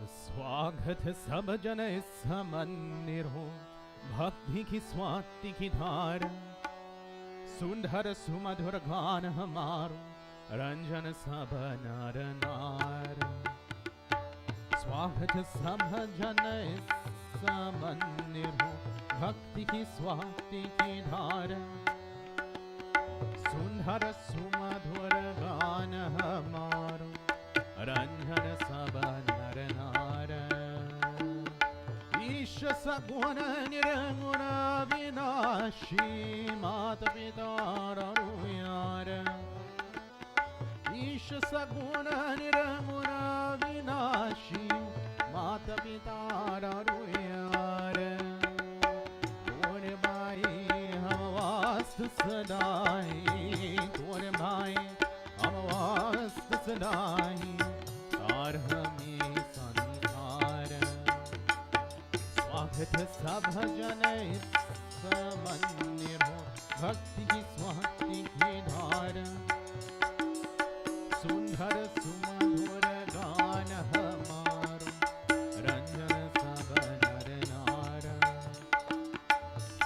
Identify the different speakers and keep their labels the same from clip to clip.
Speaker 1: स्वागत सब जन इस मंदिर हो, भक्ति की स्वाति की धार, सुंदर सुमधुर गान हमारो, रंजन सब नर नार। स्वागत सब जन इस मंदिर हो, भक्ति की स्वाति की धार, सुंदर सुमधुर गान हमारो, रंजन सब नर नार। ईश सगुण निर्गुण विनाशी, मात पिता यार। ईश सगुण निर्गुण विनाशी, मात पिता यार। तोरे भाई हम वास्तु सदाई, तोरे भाई हम वास्तु सदाई, तार हमें संसार। स्वागत सब जन इस मंदिर हो, भक्ति की स्वाति की धार, सुंदर सुमधुर गान हमारो, रंजन सब नर नार।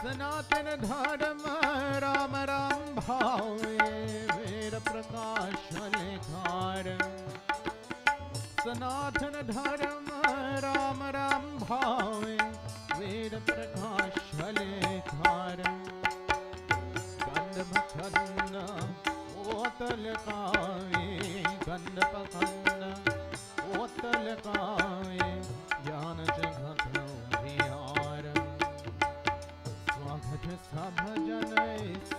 Speaker 1: सनातन धर्म राम राम भावे, वेद प्रकाश लेखार। सनातन धर्म राम राम भावे, वेद प्रकाश लेखार। गंध भखंड ओतल कावे, गंध भखंड ओतल कावे, ज्ञान जगत विहार। स्वागत सब जन इस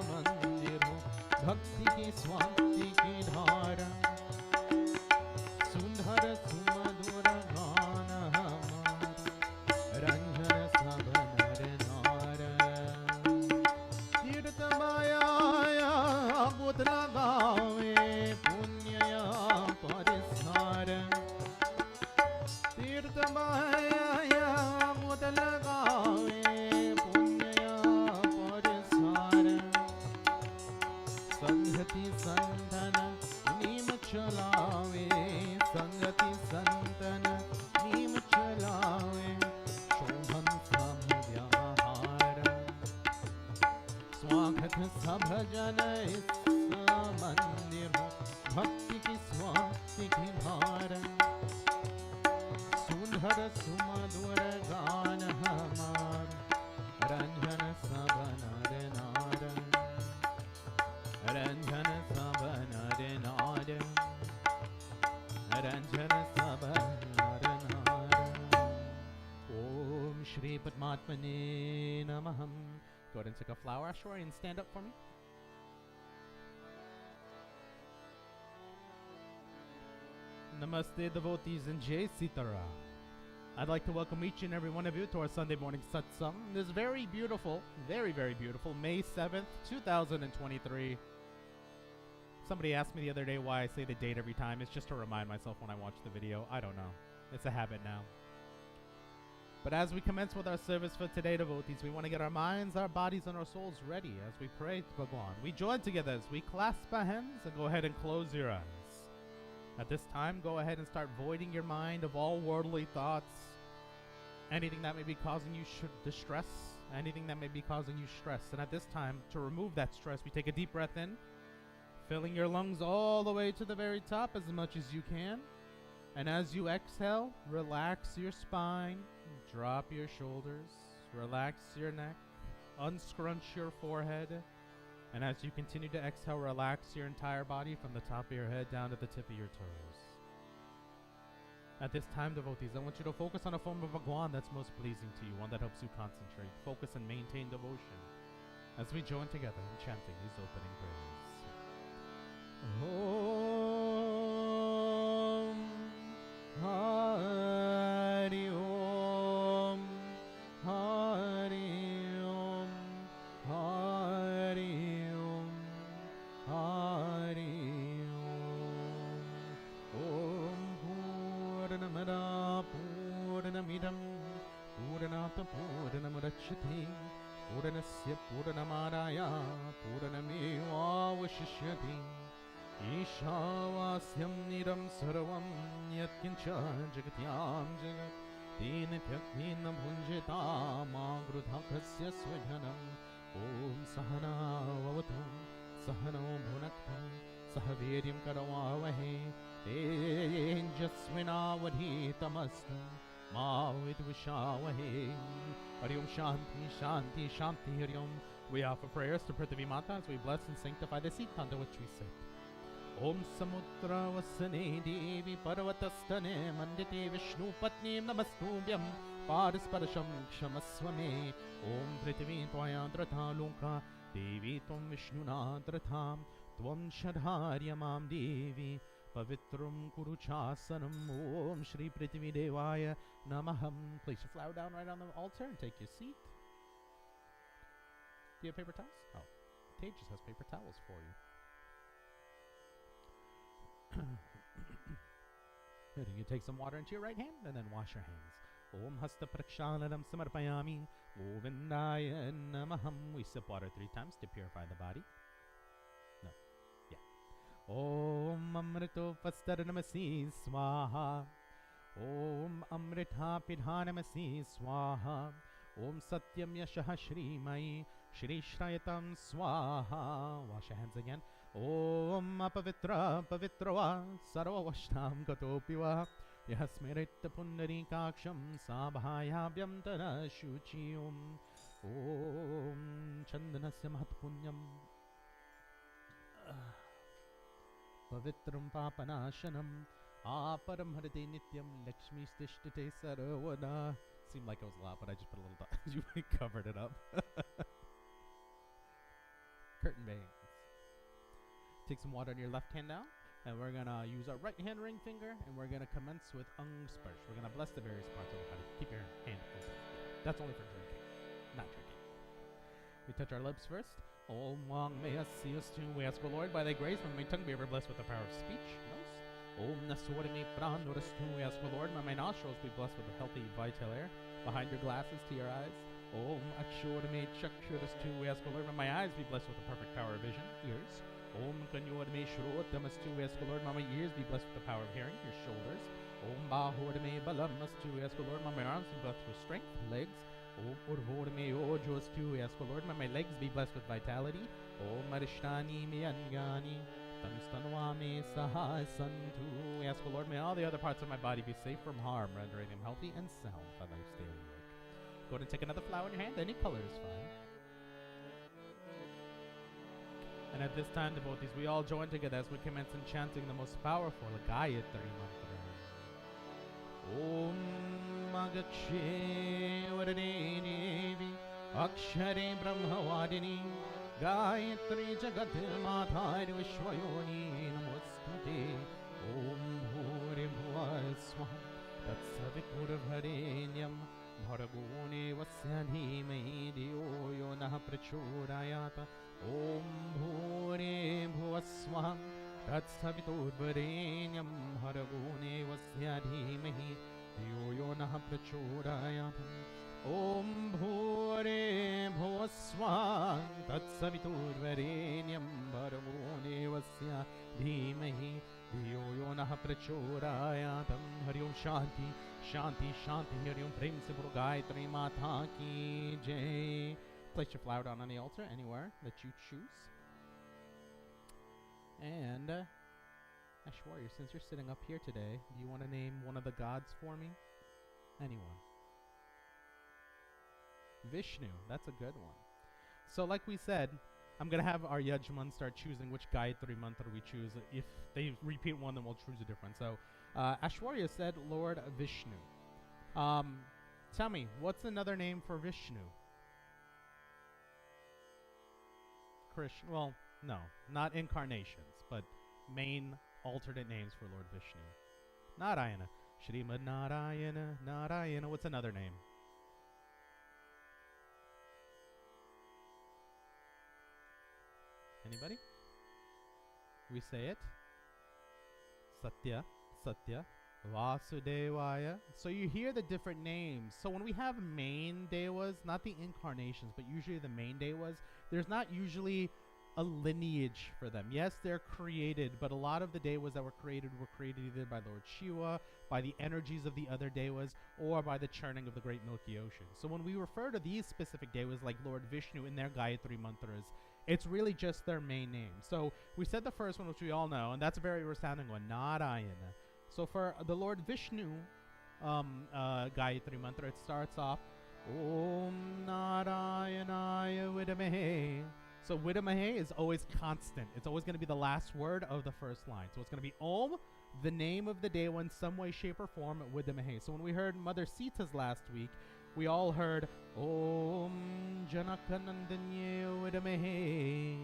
Speaker 1: मंदिर हो, भक्ति की स्वाति की धारा, सुंदर सुमधुर गान हमारा, रंजन सब नर नार। तीर्थ माया बुत लगावे, पुण्य परिसार। तीर्थ माया बुत लगावे, पुण्य परिसार। संगति संतन नीम चलावे, संगति संतन नीम चलावे, शोभन सब व्यवहार। स्वागत सब जन इस मंदिर हो, भक्ति की स्वाति की धार, सुंदर सुमधुर गान हमार, रंजन सब नर नार। रंजन सब नर नार, रंजन सब नर नार। Om Shri Padmatmane Namaham. Go ahead and take a flower, Ashwari, and stand up for me. Namaste, devotees, and Jai Sita Ram. I'd like to welcome each and every one of you to our Sunday morning satsang. This very beautiful, very, very beautiful May 7th, 2023. Somebody asked me the other day why I say the date every time. It's just to remind myself when I watch the video. I don't know. It's a habit now. But as we commence with our service for today, devotees, we want to get our minds, our bodies, and our souls ready as we pray to Bhagwan. We join together as we clasp our hands and go ahead and close your eyes. At this time, go ahead and start voiding your mind of all worldly thoughts, anything that may be causing you distress, anything that may be causing you stress. And at this time, to remove that stress, we take a deep breath in, filling your lungs all the way to the very top as much as you can. And as you exhale, relax your spine, drop your shoulders, relax your neck, unscrunch your forehead. And as you continue to exhale, relax your entire body from the top of your head down to the tip of your toes. At this time, devotees, I want you to focus on a form of Bhagwan that's most pleasing to you, one that helps you concentrate, focus, and maintain devotion as we join together in chanting these opening prayers. Om Hari Om Hari Om Hari Om Hari Om. Om Purnamada Purnamidam Purnata Purnamudachyate Purnasya Purnamadaya Purnameva Vashishyati ईशावास्यं निरं सर्वं यत्किञ्च जगत्यां जगत् तेन त्यक्तेन भुञ्जता मा गृधकस्य स्वजनम् ॐ सहनाववतु सहनो भुनक्तु सह वीर्यं करवावहै तेजस्विनावधीतमस्तु मा विद्विषावहै Hari Om Shanti Shanti Shanti Hari Om. We offer prayers to Prithvi Mata as we bless and sanctify the seat under which we sit. Om Samudra Vasane Devi Parvatastane Mandite Vishnu Patnim Namastubhyam Parisparasham Kshamaswame Om Prithvi Tvayandratha Loka Devi Tvam Vishnunadratha Tvam Shadharyamam Devi Pavitrum Kuruchasanam Om Shri Prithvi Devaya Namaham. Place your flower down right on the altar and take your seat. Do you have paper towels? Oh, Tejas has paper towels for you. Good. You take some water into your right hand and then wash your hands. Om Hasta Prakshalanam Samarpayami Govindaya Namaham. We sip water 3 times to purify the body. No. Yeah. Om Amrito Pastaranamasi Swaha. Om Amrita Pidhanamasi Swaha. Om Satyam Yashaha Shri Mai Shri Shrayatam Swaha. Wash your hands again. Om Apavitra Pavitrava Sarva Vashtam Gatopiva Yasmirita Pundarikaksham Sabhayabhyam Tana Shuchiyum Om Chandanasya Mahatpunyam Pavitram Papanashanam Aparam Harite Nityam Lakshmi Stishtite Saravana. Seemed like it was a lot, but I just put a little you covered it up. Curtain bangs. Take some water on your left hand now, and we're gonna use our right hand ring finger, and we're gonna commence with Sparsh. We're gonna bless the various parts of the body. Keep your hand open. That's only for drinking, not drinking. We touch our lips first. Om Wang may us see us too. We ask, O Lord, by thy grace, may my tongue be ever blessed with the power of speech. Nose. Om Nasura me pran notice too. We ask, O Lord, may my nostrils be blessed with a healthy, vital air. Behind your glasses to your eyes. Om Akshura me chakshuras too. We ask, O Lord, may my eyes be blessed with the perfect power of vision. Ears. Om Kanyodame Shrottamastu. We ask, O Lord, may my ears be blessed with the power of hearing. Your shoulders. Om Bahodame Balamastu. We ask, O Lord, may my arms be blessed with strength. Legs. Om Urvodame Ojostu. We ask, O Lord, may my legs be blessed with vitality. Om Marishtani Miyangani. Tanustanwame Sahasantu. We ask, O Lord, may all the other parts of my body be safe from harm, rendering them healthy and sound for life's daily work. Go ahead and take another flower in your hand. Any color is fine. And at this time, devotees, we all join together as we commence in chanting the most powerful Gayatri Mantra. Om Magakshe Varade Devi Akshare Brahmavadini Gayatri Jagat Madhari Vishwayoni Namostute Om Bhuri Bhuva Swaha Tatsavitur Bharenyam Bharagone Vasya Dhimahi Diyo Yo Naha Prachodayata Om Bhuri Bhuva Swaha Tatsavitur Bharenyam Bharagone Vasya Dhimahi Diyo Yo Naha Prachodayata Om Bhuri Bhuva Swaha Tatsavitur Bharenyam Bharagone Vasya Dhimahi Diyo Yo Naha Prachodayata. Hari Om Shanti Shanti Shanti Hari Om Prem Se Puro Gayatri Mata Ki Jai. Place your flower down on the altar anywhere that you choose. And Ash Warrior, since you're sitting up here today, do you want to name one of the gods for me? Anyone? Vishnu, that's a good one. So like we said, I'm going to have our Yajman start choosing which Gayatri mantra we choose. If they repeat one, then we'll choose a different. So Ashwarya said Lord Vishnu. Tell me, what's another name for Vishnu? Krishna. Well, no, not incarnations, but main alternate names for Lord Vishnu. Narayana. Shrimad Narayana. Narayana. What's another name? Anybody? We say it. Satya, Satya, Vasudevaya. So you hear the different names. So when we have main devas, not the incarnations, but usually the main devas, there's not usually a lineage for them. Yes, they're created, but a lot of the devas that were created either by Lord Shiva, by the energies of the other devas, or by the churning of the great Milky Ocean. So when we refer to these specific devas like Lord Vishnu in their Gayatri mantras, it's really just their main name. So we said the first one, which we all know, and that's a very resounding one, Narayana. So for the Lord Vishnu Gayatri mantra, it starts off Om Narayanaya Vidamahe. So Vidamahe is always constant. It's always going to be the last word of the first line. So it's going to be Om, the name of the deva in some way, shape, or form, Vidamahe. So when we heard Mother Sita's last week, we all heard Om Janakanandanye Vidamahe.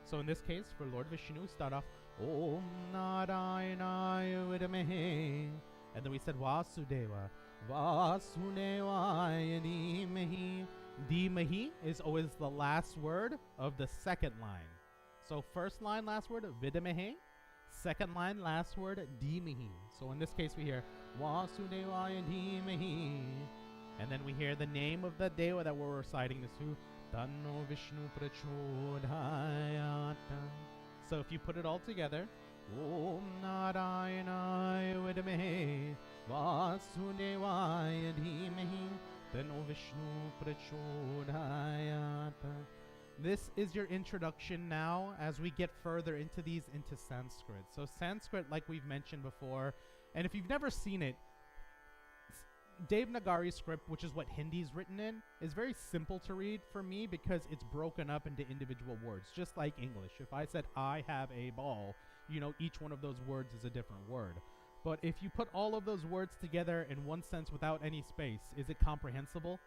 Speaker 1: So in this case, for Lord Vishnu, start off Om Narayanaya Vidamahe. And then we said Vasudeva, Vasudevaya Dhimahi. Dhimahi is always the last word of the second line. So first line, last word, Vidamahe. Second line, last word, Dhimahi. So in this case, we hear Vasudevaya Dhimahi. And then we hear the name of the deva that we're reciting this to, Tanno Vishnu Prachodhayat. So if you put it all together, Om Narayanaya Vidamahe Vasudevaya Dhimahi Tanno Vishnu Prachodhayat. This is your introduction now as we get further into Sanskrit. So Sanskrit, like we've mentioned before, and if you've never seen it, Devanagari script, which is what Hindi is written in, is very simple to read for me because it's broken up into individual words, just like English. If I said I have a ball, you know, each one of those words is a different word. But if you put all of those words together in one sense without any space, is it comprehensible?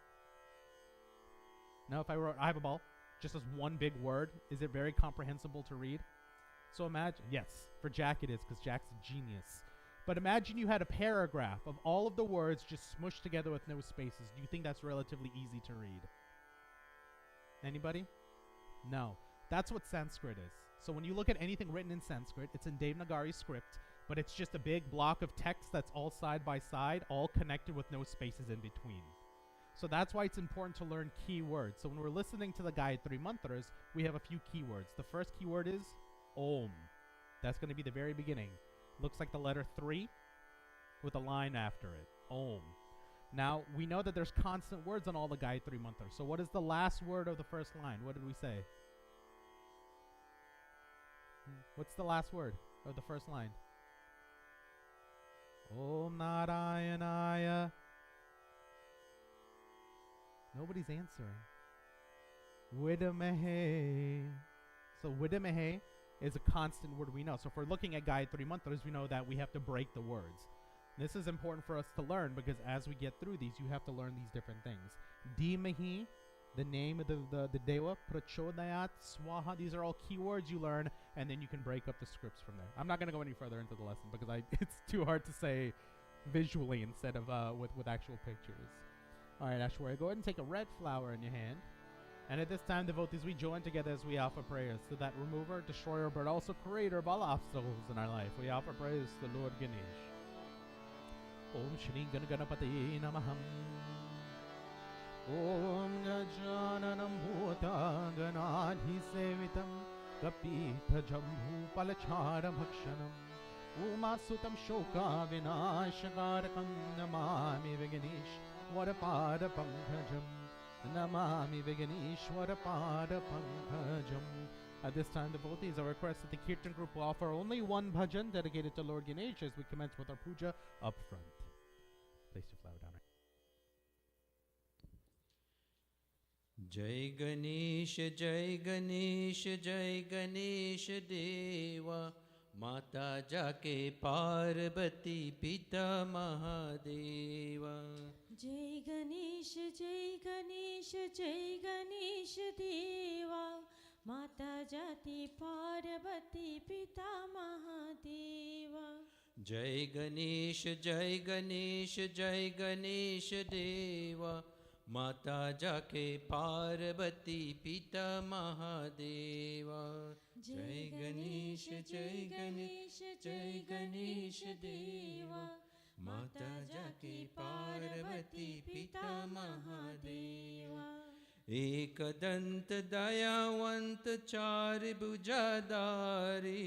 Speaker 1: Now if I wrote I have a ball just as one big word, is it very comprehensible to read? So imagine, yes, for Jack it is, because Jack's a genius. But imagine you had a paragraph of all of the words just smushed together with no spaces. Do you think that's relatively easy to read? Anybody? No. That's what Sanskrit is. So when you look at anything written in Sanskrit, it's in Devanagari script, but it's just a big block of text that's all side by side, all connected with no spaces in between. So that's why it's important to learn key words. So when we're listening to the Gayatri mantras, we have a few keywords. The first keyword is Om. That's going to be the very beginning. Looks like the letter 3 with a line after it. Om. Now, we know that there's constant words on all the Gayatri mantras. So what is the last word of the first line? What did we say? What's the last word of the first line? Om Narayanaya. Nobody's answering. Vidamahe. So Vidamahe is a constant word we know. So if we're looking at Gayatri mantras, we know that we have to break the words. This is important for us to learn because as we get through these, you have to learn these different things. Dhimahi, the name of the deva, Prachodhayat, Swaha, these are all keywords you learn, and then you can break up the scripts from there. I'm not going to go any further into the lesson because it's too hard to say visually instead of with actual pictures. All right, Ashwarya, go ahead and take a red flower in your hand. And at this time, devotees, we join together as we offer prayers to that remover, destroyer, but also creator of all obstacles in our life. We offer prayers to Lord Ganesh. Om Shri Ganapati Namaham. Om Gajananam Bhuta Ganadhi Sevitam Kapita Jambhu Palachara Bhakshanam Umasutam Shoka Vinashagarakam Namami Viganesh Varapada Pankajam Namami Viganeshwara Pada Pankajam. At this time, devotees, I request that the Kirtan group will offer only one bhajan dedicated to Lord Ganesh as we commence with our puja up front. Place your flower down.
Speaker 2: Jai Ganesh, Jai Ganesh, Jai Ganesh Deva, Mata Jake Parvati Pita Mahadeva.
Speaker 3: Jai Ganesh, Jai Ganesh, Jai Ganesh Deva, Mata Jati Parvati Pita Mahadeva.
Speaker 2: Jai Ganesh, Jai Ganesh, Jai Ganesh Deva, Mata Jake Parvati Pita Mahadeva. Jai Ganesh, Jai Ganesh, Jai Ganesh Deva, Mata Jake Parvati Pita Mahadeva. एक दंत दयावंत चार भुजाधारी,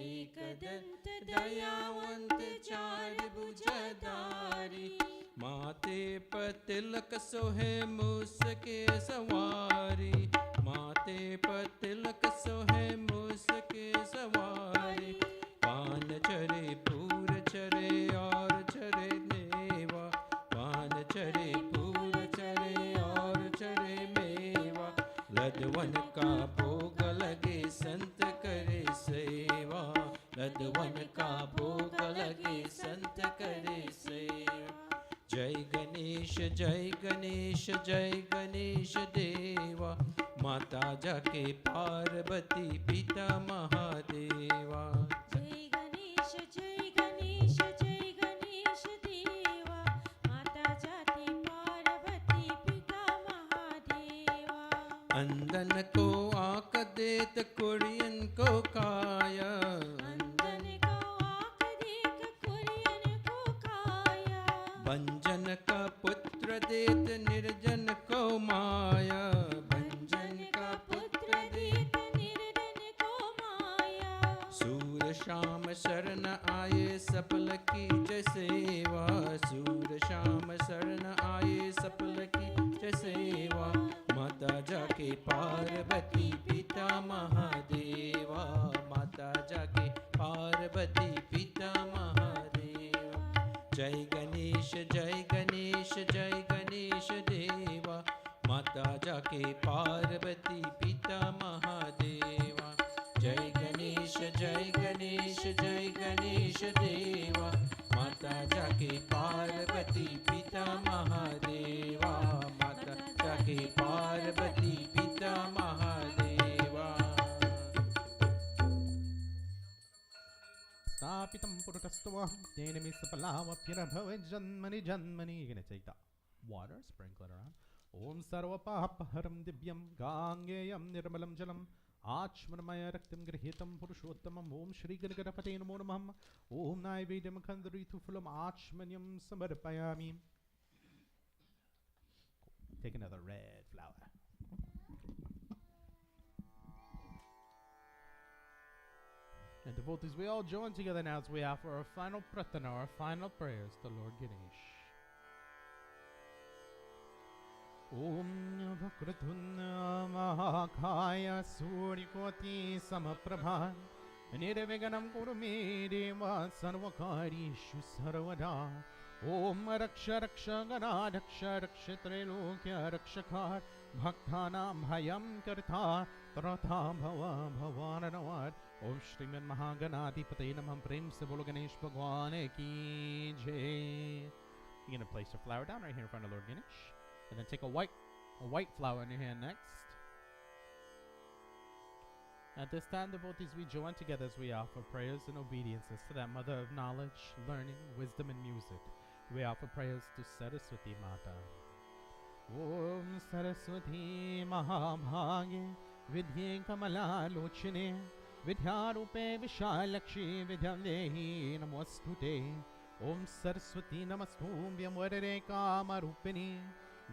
Speaker 3: एक दंत दयावंत चार भुजाधारी,
Speaker 2: माथे पर तिलक सोहे मूसके सवारी, माथे पर तिलक सोहे मूसके सवारी, पान चरे पूर चरे और चरे मेवा, पान चरे पूर चरे और चरे मेवा, लदवन का भोग लगे संत करे सेवा, लदवन का भोग लगे संत करे सेवा। जय गणेश जय गणेश जय गणेश देवा, माता जाके पार्वती पिता महादेवा।
Speaker 3: जय गणेश जय गणेश जय गणेश देवा, माता जाति पार्वती पिता महादेवा।
Speaker 2: अंधन को आँख देत कुड़ियन को काया,
Speaker 3: अंधन को आँख देख कुरियन को काया,
Speaker 2: भंजन का पुत्र देत निर्जन को माया,
Speaker 3: भंजन का पुत्र देत निर्धन को माया।
Speaker 2: सूर श्याम शरण आए सफल की जय सेवा, सूर श्याम शरण आए सफल की जय सेवा, माता जाके पार्वती पिता महादेवा, माता जाके पार्वती पिता महादेवा। जय गणेश जय गणेश जय गणेश देवा, माता जाके पार्वती पिता महादेवा। जय गणेश जय गणेश जय गणेश देवा, माता जाके पार्वती पिता महादेवा, माता जाके पार्वती पिता महादेवा।
Speaker 1: स्थापितं पुरुषस्त्वं तेन मे सफलावप्यनभवेत् जन्मनि जन्मनि. You're gonna take the water, sprinkle it around. Om sarvapapaharam divyam gangeyam nirmalam jalam आचमनमय रक्तम गृहीतम पुरुषोत्तमम. ओम श्री गणगणपते नमो नमः. ओम नैवेद्यम खंडरीतुफलम आचमन्यम समर्पयामि. Take another red flower. And devotees, we all join together now as we offer our final pratana, our final prayers to Lord Ganesh. Om Vakratunda Mahakaya Suryakoti Samaprabha Nirviganam Kurume Deva Sarvakarishu Sarvada. Om Raksha Raksha Gana Raksha Raksha Trilokya Rakshakar Bhaktanam Bhayam Karta Tratha Bhava Bhavananavad. Om Shriman Mahaganadipate Namam Prem Se Bolo Ganesh Bhagwan Ki Jai. You're going to place your flower down right here in front of Lord Ganesh. And then take a white flower in your hand next. At this time, devotees, we join together as we offer prayers and obediences to that mother of knowledge, learning, wisdom, and music. We offer prayers to Saraswati Mata. Om Saraswati Mahabhage Vidye Kamala Lochine Vidyarupe Vishalakshi Vidyam Dehi Namostute. Om Saraswati Namastubhyam Varare Kamarupini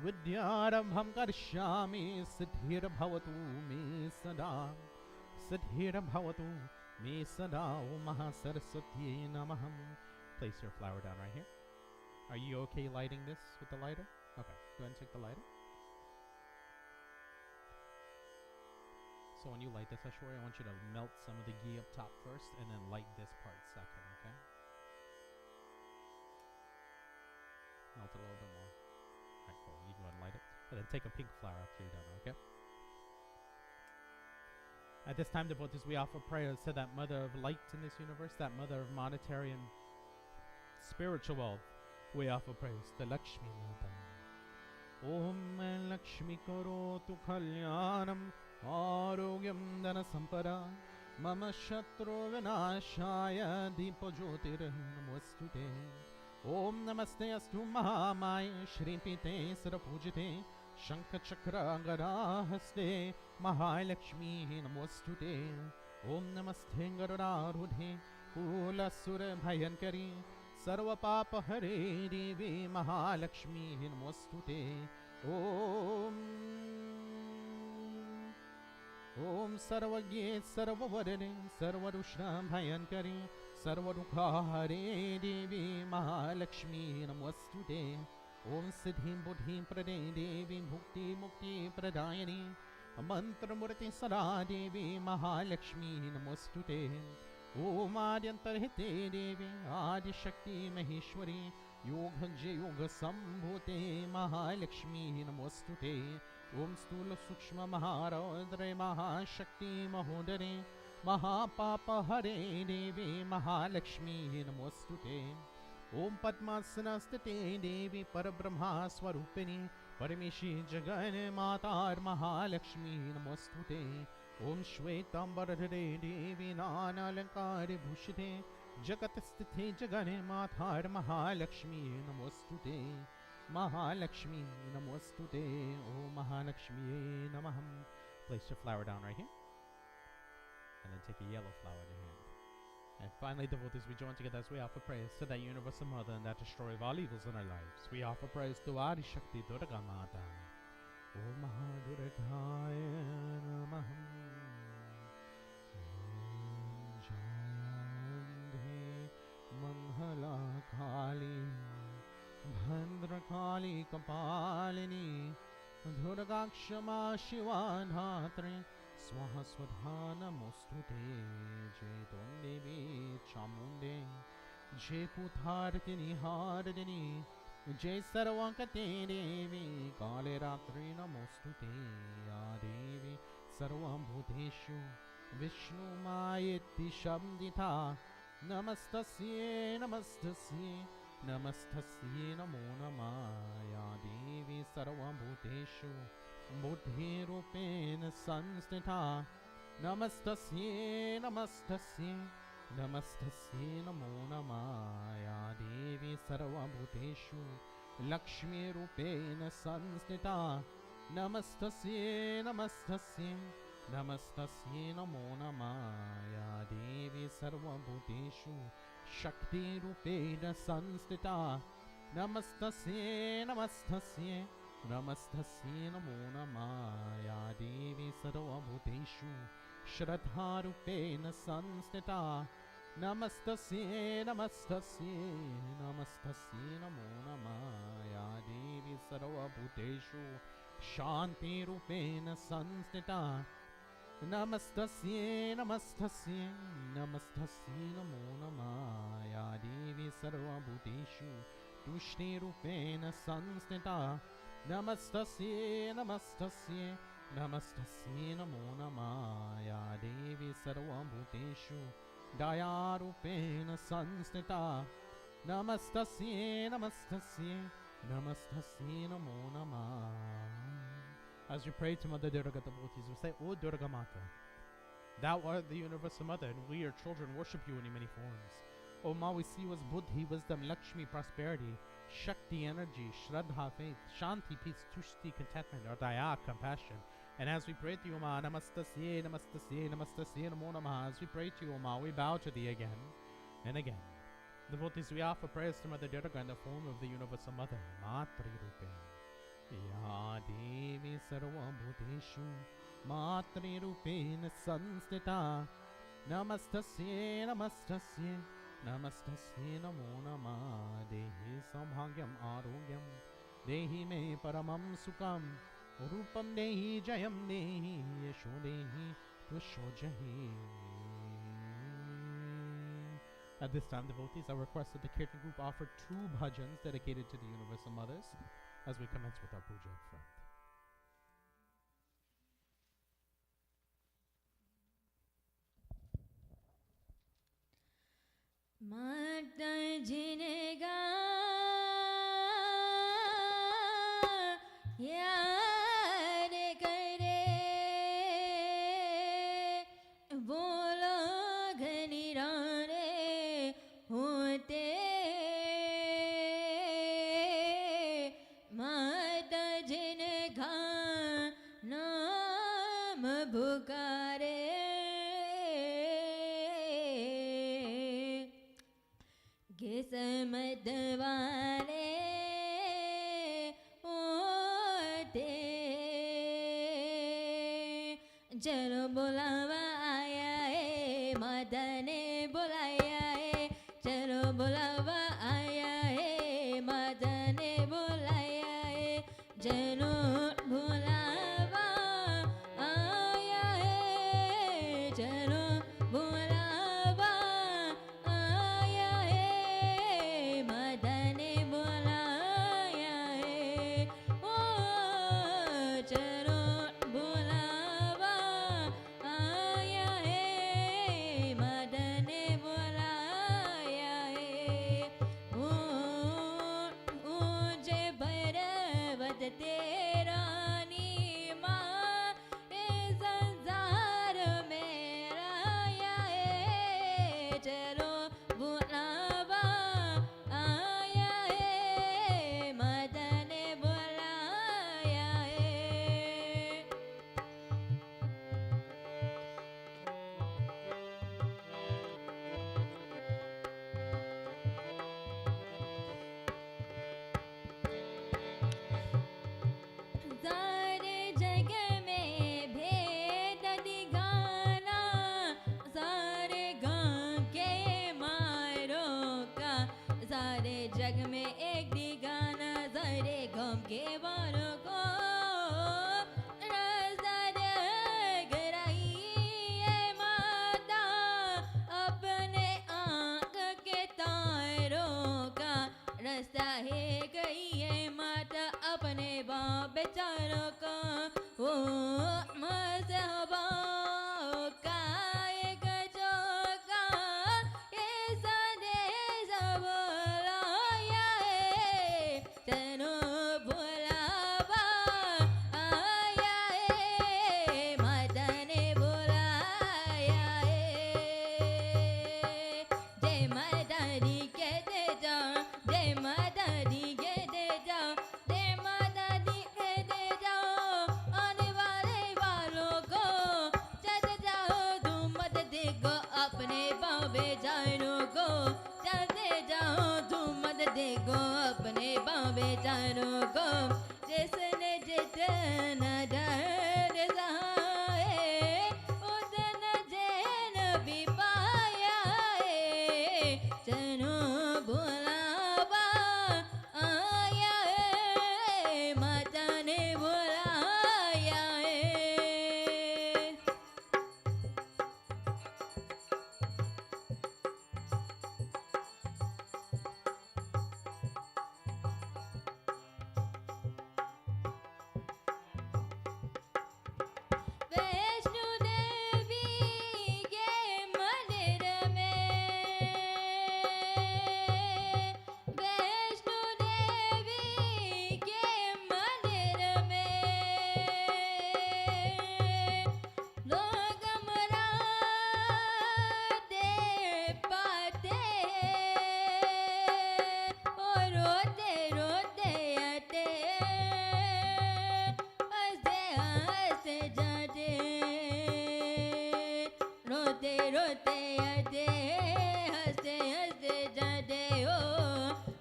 Speaker 1: Vidyarabham Karishyami Siddhir Bhavatu Me Sada. Siddhir Bhavatu Me Sada. Om Mahasaraswati Namaham. Place your flower down right here. Are you okay lighting this with the lighter? Okay, go ahead and take the lighter. So when you light this, Ashwarya, I want you to melt some of the ghee up top first and then light this part second, okay? Melt it a little bit more. Alright, cool. You go ahead and light it. And then take a pink flower after you're done, okay? At this time, devotees, we offer prayers to that mother of light in this universe, that mother of monetary and spiritual wealth. We offer praise to Lakshmi Mata. Om Lakshmi Karotu Kalyanam Arogyam Dana Sampada Mama Shatru Vinashaya Deepa Jyotir Namostute. Om Namaste Astu Mahamaya Shri Pite Sarapujite Shankha Chakra Gadahaste Mahalakshmi Namostute. Om Namaste Garudarudhe Kula Sura Bhayankari Sarva Papa Hare Devi Mahalakshmi Namostute. Om ॐ सर्वज्ञे सर्ववरणे सर्वदुष्टभयङ्करे सर्वदुःखहरे देवी महालक्ष्मी नमोऽस्तुते ॐ सिद्धिं बुद्धिं प्रदे देवी मुक्तिप्रदायिनी मन्त्रमूर्ति सदा देवी महालक्ष्मी नमोऽस्तुते ॐ आद्यन्तर्हिते देवी आदिशक्ति महेश्वरी योगज्ञ योगसम्भूते महालक्ष्मी नमोऽस्तुते ॐ स्थूल सूक्ष्म महारौद्रे महाशक्ति महोदरे महापापहरे देवी महालक्ष्मी नमोऽस्तुते ॐ पद्मासनस्थिते देवी परब्रह्मा स्वरूपिणी परमेशी जगन्मातार्महालक्ष्मी नमोऽस्तुते ॐ श्वेताम्बरधरे देवी नानालङ्कारभूषिते जगत्स्थिते जगन्मातार्महालक्ष्मी नमोऽस्तुते Mahalakshmi Namostute. Oh Mahalakshmi Namaham. Place your flower down right here. And then take a yellow flower in your hand. And finally, devotees, we join together as we offer praise to that universal mother and that destroyer of all evils in our lives. We offer praise to Adi Shakti Durga Mata. Oh Mahadurgaya Namaham. Om Jayante Mangala Kali Bhadrakali कपालिनी दुर्गा क्षमा शिवा धात्री स्वाहा स्वधा नमोस्तुते जय त्वं देवी चामुण्डे जय पुथार्तिनि हारिणि जय सर्वकते देवी काले रात्रि नमोस्तुते या देवी सर्वभूतेषु विष्णुमायेति शब्दिता नमस्तस्यै नमस्तस्यै नमस्तस्यै नमो नमः या देवी सर्वभूतेषु बुद्धिरूपेण संस्थिता नमस्तस्यै नमस्तस्यै नमस्तस्यै नमो नमः या देवी सर्वभूतेषु लक्ष्मीरूपेण संस्थिता नमस्तस्यै नमस्तस्यै नमस्तस्यै नमो नमः या देवी सर्वभूतेषु शक्तिरूपेण संस्थिता नमस्तस्यै नमस्तस्यै नमस्तस्यै नमो नमः या देवी सर्वभूतेषु श्रद्धारूपेण संस्थिता नमस्तस्यै नमस्तस्यै नमस्तस्यै नमो नमः या देवी सर्वभूतेषु शान्तिरूपेण संस्थिता नमस्तस्यै नमस्तस्यै नमस्तस्यै नमो नमः या देवी सर्वभूतेषु तुष्टिरूपेण संस्थिता नमस्तस्यै नमस्तस्यै नमस्तस्यै नमो नमः या देवी सर्वभूतेषु दयारूपेण संस्थिता नमस्तस्यै नमस्तस्यै नमस्तस्यै नमो नमः. As we pray to Mother Durga devotees, we say, O Durga Mata, Thou art the universal mother, and we, your children, worship you in many forms. O Ma, we see you as Buddhi, wisdom, Lakshmi, prosperity, Shakti, energy, Shraddha, faith, Shanti, peace, Tushti, contentment, or Daya, compassion. And as we pray to you, Ma, Namastasye, Namastasye, Namastasye, Namo Namaha, as we pray to you, Ma, we bow to thee again and again. Devotees, we offer prayers to Mother Durga in the form of the universal mother, Matri Rupe. Ya Devi Sarvabhuteshu Matri Rupena Sanstita Namastasye Namastasye Namastasye Namo Namah Dehi Sabhagyam Arogyam Dehi Me Paramam Sukam Rupam Dehi Jayam Dehi Yesho Dehi Tusho Jahi. At this time, devotees, I request that the Kirtan group offer 2 bhajans dedicated to the Universal Mothers as we commence with our puja up front.
Speaker 3: Mata jinega yaad kare Bolo ghanirane hote Mata jinega naam bhukare किस्मत वाले होते चलो बुलावा आया है माता ने बुलाया है चलो बुलावा आया है माता ने बुलाया है चलो बुलावा आया है चलो बुलावा आया है माता ने बुलाया है ओ चलो बुलावा आया है माता ने बुलाया है ओ ऊंचे पर्वत तेरा नीमा इस संसार में लाया है चलो बुलावा आया है माता ने बुलाया है सारे जग में भेद दिखाना सारे गांव के मारों का सारे जग में एक दिखाना सारे गांव के मारों को रास्ता दिखलाई है माता अपने आँख के तारों का रास्ता है गई है माता अपने बाप बेचारों का वो मजहबा का एक जोगा ये संदेश बुलाया है चलो बुलावा आया है माता ने बुलाया है जय माता दी कहते जाओ जय माता दी कहते जाओ जय माता दी कहते जाओ आने वाले वालों को चलते जाओ तुम मत देखो अपने बाबे जानों को चलते जाओ तुम मत देखो अपने बाबे जानों को जिसने जितना डर सहाए उतना जैन भी पाया है चलो बुलावा आया है माता ने बुलाया है वैष्णो देवी के मंदिर में वैष्णो देवी के मंदिर में लोग मराते पाते और रोते रोते आते हंसते हंसते जाते रोते रोते आते हंसते हंसते जाते हो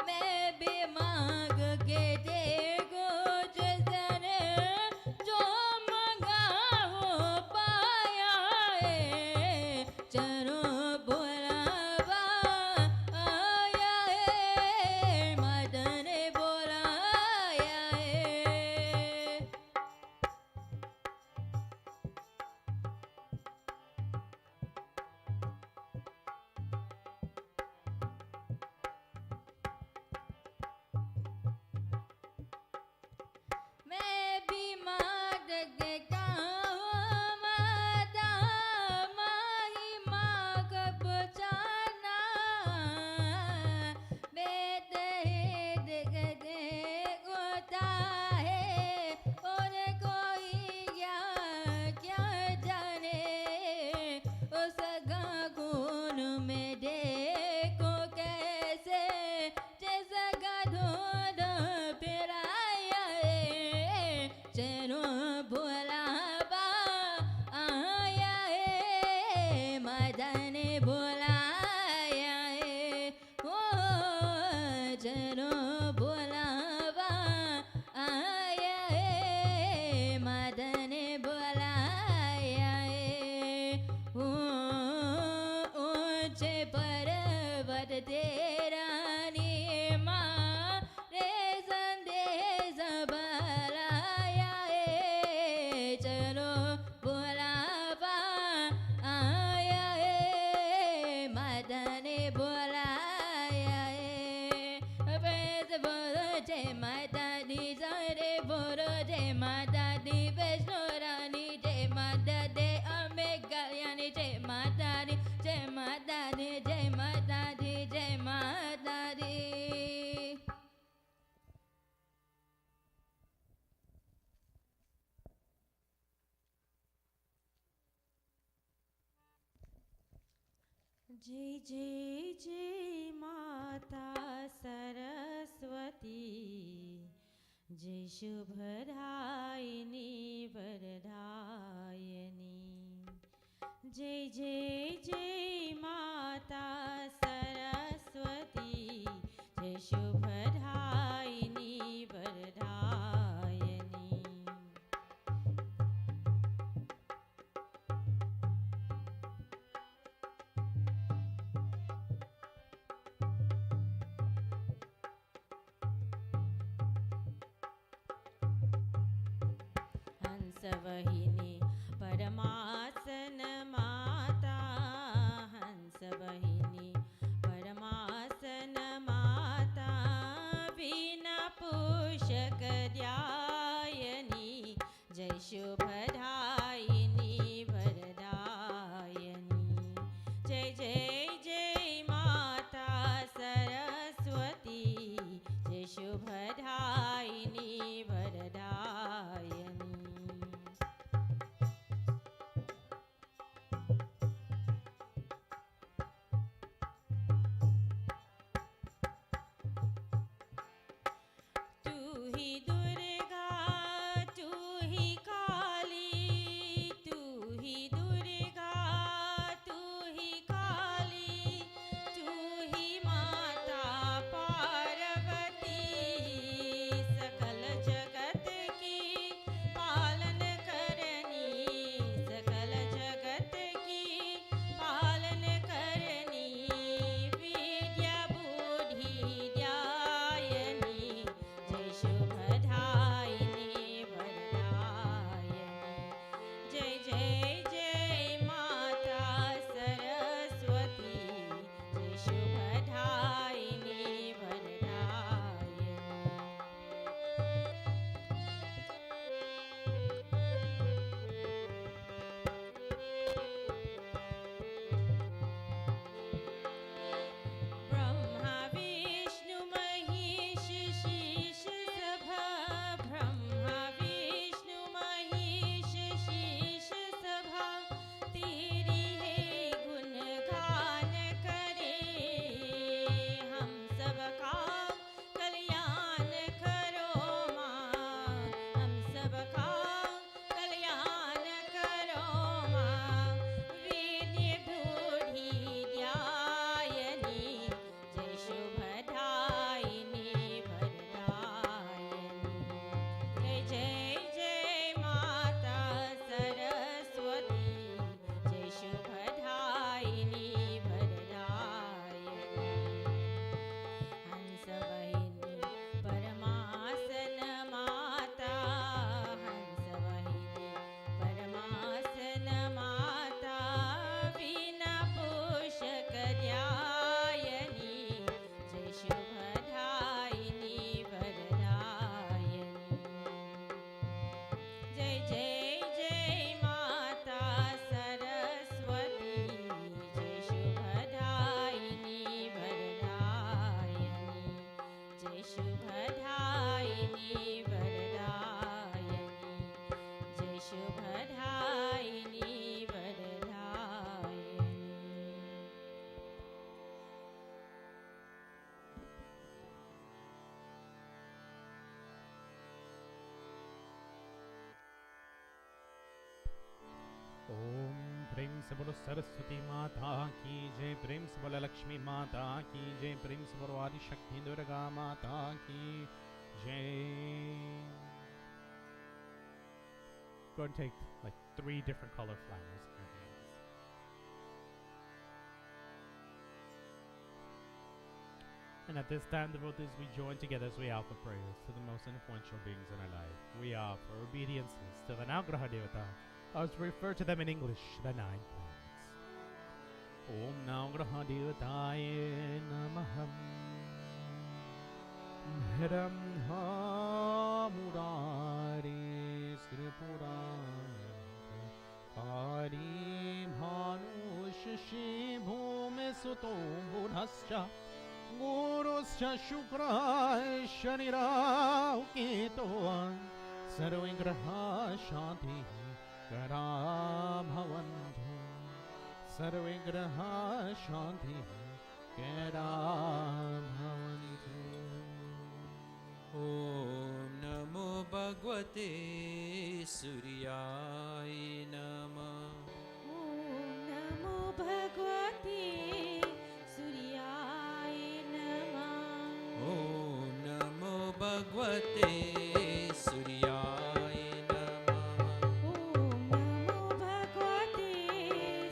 Speaker 3: मैं भी मांग के देखो जिसने जो मांगा वो पाया है चलो बुलावा आया है माता ने बुलाया है मैं भी मांग के हूँ माता माही मांग बुझाना बेटे दिखते होता है और कोई क्या क्या जाने उस खून में देखो कैसे जैसा धुंध फिराया है चलो बुलावा आया है माता ने बुलाया है ओ चलो बुलावा आया है माता ने बुलाया वरदे रानी माँ रे संदेश बलाया चलो बुलावा आया माता ने बुलाया पैस बोलो जय माता दी सारे बोलो जय माता दी वैष्णो रानी जय माता दे अम्बे कल्याणी जय माता दी जय माता दी जय माता दी जय माता दी
Speaker 4: जय जय जय माता सरस्वती जय शुभदायिनी वरदायिनी जय जय जय माता सरस्वती जय शुभदायिनी वरदायिनी हंसवहिनी परमासन माता हंसवहिनी परमासन माता वीणा पुष्क ध्यायनी जय शुभदायिनी वरदायिनी जय जय जय माता सरस्वती जय शुभदायिनी वरदायिनी
Speaker 1: प्रेम से बोलो सरस्वती माता की जय, प्रेम से बोलो लक्ष्मी माता की जय, प्रेम से बोलो आदि शक्ति दुर्गा माता की जय. Go and take like 3 different color flowers in your hands. And at this time, devotees, we join together as we offer prayers to the most influential beings in our life. We offer obeisances to the Navgraha Devata, as we refer to them in English, the 9 planets. Om Navgraha Devataye Namah. Bhiram Ha Murari Skripuraya Pari Bhanushi Bhume Suto Buddhascha Guruscha Shukra Shanira Ukitoan Sarvingraha Shanti Kara Bhavantu Sarvingraha Shanti Kara Bhavantu.
Speaker 2: Om Namo Bhagavate Suryaya Namah.
Speaker 4: Om Namo Bhagavate Suryaya Namah.
Speaker 2: Om Namo Bhagavate Suryaya Namah.
Speaker 4: Om Namo Bhagavate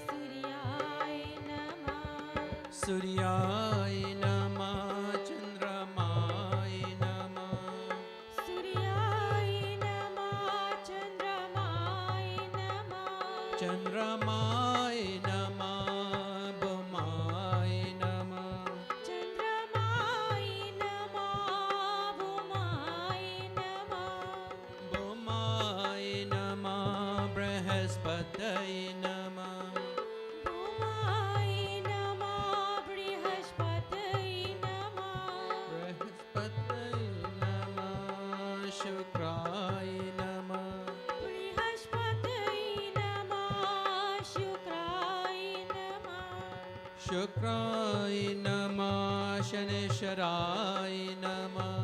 Speaker 4: Suryaya Namah.
Speaker 2: Suryaya Namah Chandramaya Namah.
Speaker 4: Suryaya Namah Chandramaya Namah.
Speaker 2: Chandramaya Namah Bhumaya Namah.
Speaker 4: Chandramaya Namah Bhumaya Namah.
Speaker 2: Bhumaya Namah Brihaspataya Namah.
Speaker 4: Bhumaya Namah Brihaspataya Namah.
Speaker 2: Brihaspataya Namah Shukraya Namah.
Speaker 4: Brihaspataya Namah Shukraya Namah.
Speaker 2: Shukraya Namah Shanisharaya Namah.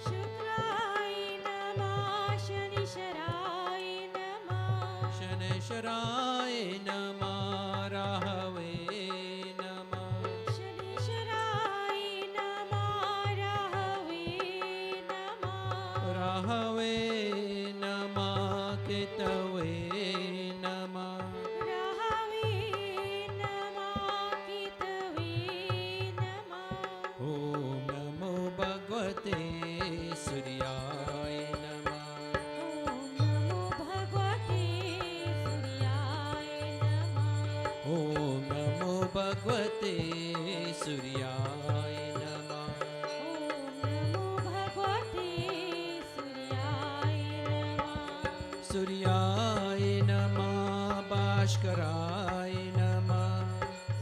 Speaker 4: Shukraya Namah Shanisharaya Namah.
Speaker 2: Shanisharaya Namah Rahave Namah.
Speaker 4: Shanisharaya Namah Rahave Namah.
Speaker 2: Rahave Namah Ketave Namah.
Speaker 4: Rahave Namah Kitave Namah.
Speaker 2: Om Namo Bhagavate Suryaya Namah.
Speaker 4: Om Namo Bhagavate Suryaya Namah.
Speaker 2: Om Namo Bhagavate Suryaya Namah.
Speaker 4: Om Namo Bhagavate Suryaya Namah.
Speaker 2: Suryaya Namah Bhaskaraaya Namah.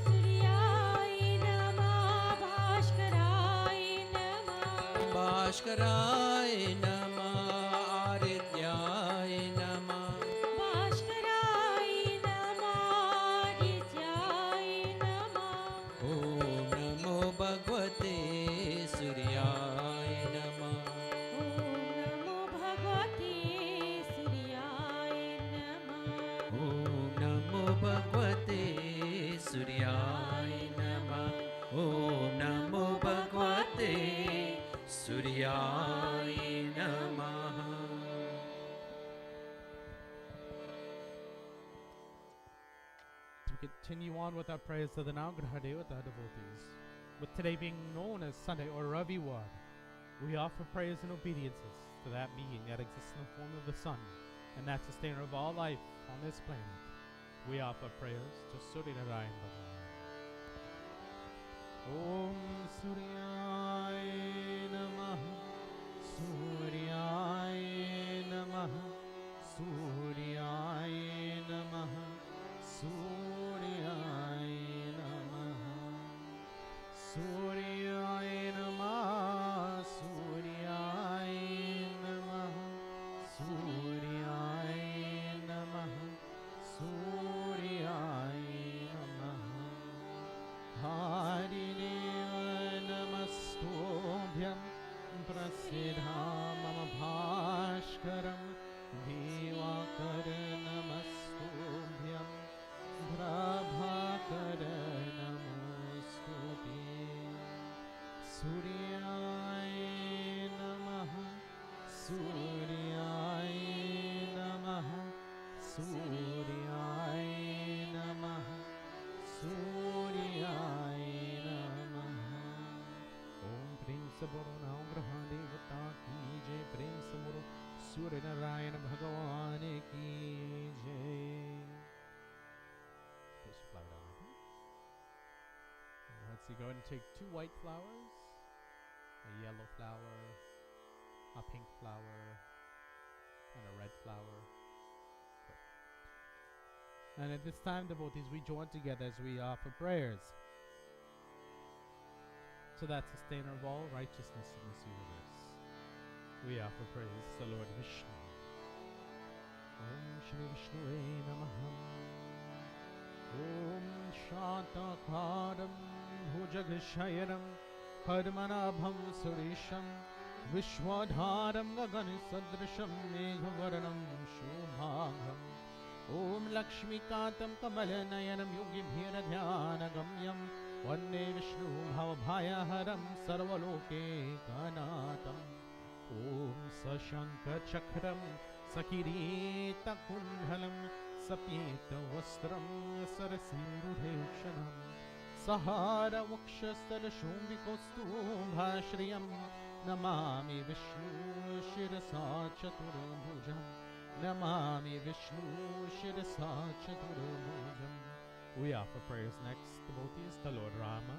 Speaker 4: Suryaya Namah Bhaskaraaya Namah.
Speaker 2: Bhaskaraaya Namah Arityaya Namah.
Speaker 4: Bhaskaraaya Namah Nityaya Namah.
Speaker 2: Om Namo Bhagavate Suryaya Namah.
Speaker 4: Om Namo Bhagavate Suryaya Namah.
Speaker 2: Om Namo Bhagavate Suryaya Namah. Om Namo Bhagavate Suryaya Namah.
Speaker 1: To continue on with our prayers to the Navgraha Devata devotees, with today being known as Sunday or Ravivar, we offer prayers and obeisances to that being that exists in the form of the sun and that sustainer of all life on this planet. We offer prayers to Surya Narayan Bhagavan. Om Suryaya Namah. Suryaya Namah. Suryaya Namah. Suryaya Namah. Suryaya Namah. Suryaya Namah. Suryaya Namah. Suryaya Namah. Harineva Namastobhyam Prasidha Mama Bhashkaram Divakar Namastobhyam Prabhakar Namostute Suryaya Namaha Suryaya Namaha Suryaya Namaha Suryaya Namaha Om सबरो नाम ग्रह देवता की जय प्रेम समरो सूर्य नारायण भगवान की जय. First flower down, I think. Let's see, go ahead and take 2 white flowers, a yellow flower, a pink flower, and a red flower. Good. And at this time, devotees, we join together as we offer prayers so that sustainer of all righteousness in this universe. We offer praise to the Lord Vishnu. Om Shri Vishnuve Namaha. Om Shantakaram Bhujagashayanam Padmanabham Surisham Vishwadharam Gaganisadrisham Meghavarnam Shubhagam. Om Lakshmikantam Kamalanayanam Yogibhiradhyanagamyam Vande Vishnu Bhavabhayaharam Sarvalokeekanatham. Om Sashankachakram Sakirita-kundhalam Sapyeta-vastram Sarasindudhekshanam Sahara-vakshastarashumbhikostubhashriyam Namami Vishnu Shirasa Chaturbhujam. Namami Vishnu Shirasa Chaturbhujam. We offer prayers next, devotees, to Lord Rama.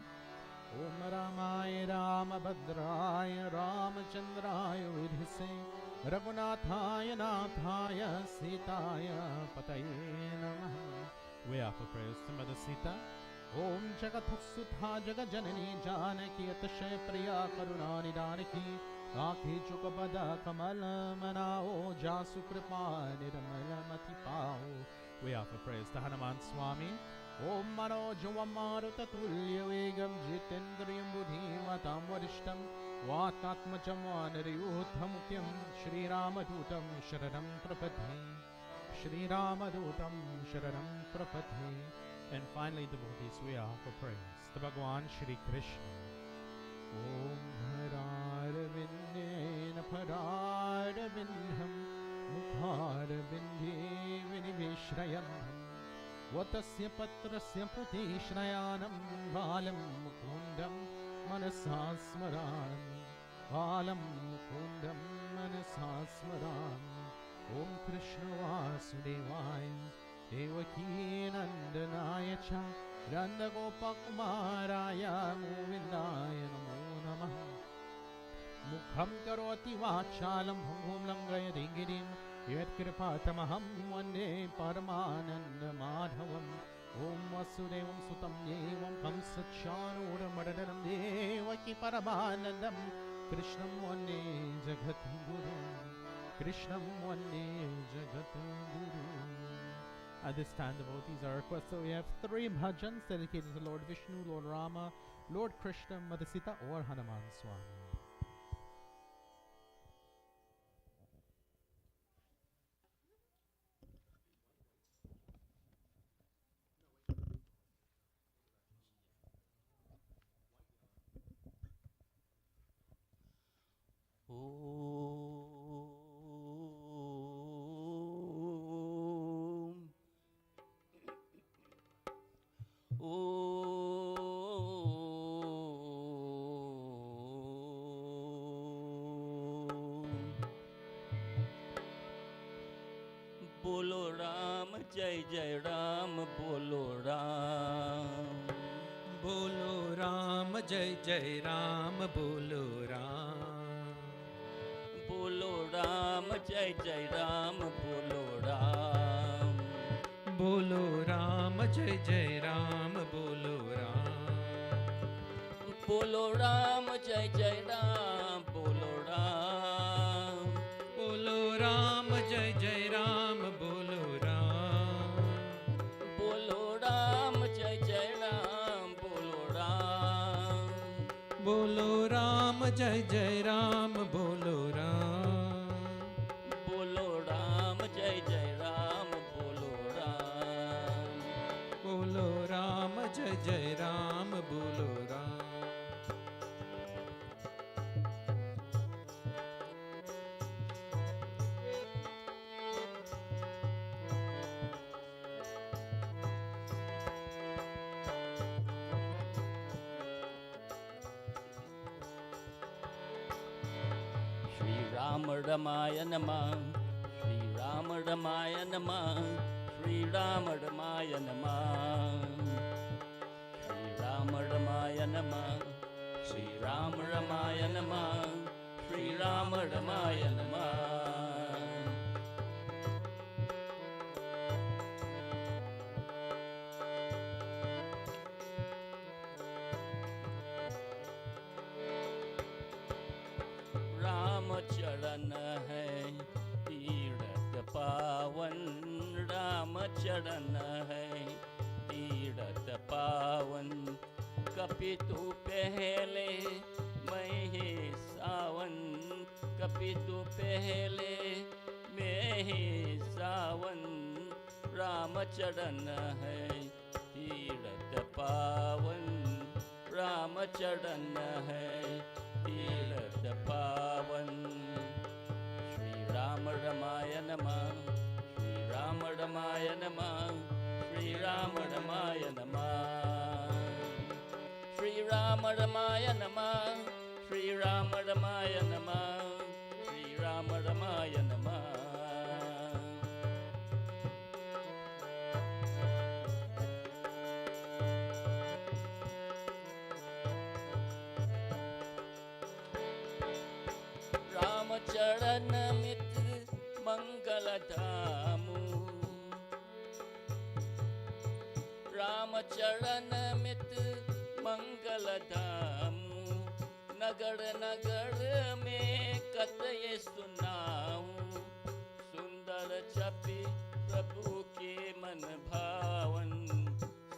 Speaker 1: Om Ramaya Ramabhadraya Ramachandraya Vidhise Raghunathaya Nathaya Sitaya Pataye Namaha. We offer prayers to Mother Sita. Om Jagathasutha Jagajanani Janaki Atashaya Priya Karuna Nidanaki Akhi Chukabada Kamala Manao Jasu Kripa Nirmala Matipao. We offer prayers to Hanuman Swami. Om Manojam Marutatulya Vegam Jitendriyam Buddhimatam Varishtam Vatatmajam Vanariyuthamukyam Shri Ramadutam Sharanam Prapathe. Shri Ramadutam Sharanam Prapathe. And finally, devotees, we offer praise to Bhagwan Shri Krishna. Om Hararvindena Padarvindham Mukharvindhe Viniveshrayam Vatasya Patrasya Pratishnayanam Valam Mukundam Manasasmaranam Valam Mukundam Manasasmaranam. Om Krishna Vasudevaya Devaki Nandanaya Cha Randa Gopakumaraya Govindaya Namo Namaha. Mukham karoti vachalam bhum langaya dingirim Yet kripatamaham vande paramananda madhavam. Om Vasudevam Sutam Devam Kamsachanura Madhanam Devaki Paramanandam. Krishnam vande Jagat Guru. Krishnam vande Jagat Guru. At this time, devotees, our request that we have 3 bhajans dedicated to Lord Vishnu, Lord Rama, Lord Krishna, Mother Sita, or Hanuman Swami.
Speaker 2: बोलो राम जय जय राम बोलो राम.
Speaker 5: बोलो राम जय जय राम बोलो राम.
Speaker 2: बोलो राम जय जय राम बोलो राम.
Speaker 5: बोलो राम जय जय राम बोलो राम.
Speaker 2: बोलो राम जय जय राम बोलो राम.
Speaker 5: बोलो राम जय जय राम बोलो राम.
Speaker 2: बोलो राम जय जय राम बोलो राम.
Speaker 5: बोलो राम जय जय राम बोलो राम.
Speaker 2: बोलो राम जय जय राम बोलो राम.
Speaker 5: बोलो राम जय जय राम बोलो Ram.
Speaker 2: Ram Ramaya Namah, Shri Ram Ramaya Namah, Shri Ram Ramaya Namah, Shri Ram Ramaya Namah, Shri Ram Ramaya Namah, Shri Ram Ramaya Namah. Ram चरण है तीरथ पावन, राम चरण है तीरथ पावन, कपितु पहले मैं ही सावन, कपितु पहले मैं ही सावन, राम चरण है तीरथ पावन, राम चरण है तीरथ पावन। श्री राम रमाय नमः, श्री राम रमाय नमः, श्री राम रमाय नमः, श्री राम रमाय नमः, श्री राम रमाय नमः, श्री राम रमाय नमः। चरण मित्र मंगल धामु, राम चरण मित्र मंगल धामु, नगर नगर में कतये सुनाऊं, सुंदर छपि प्रभु के मन भावन,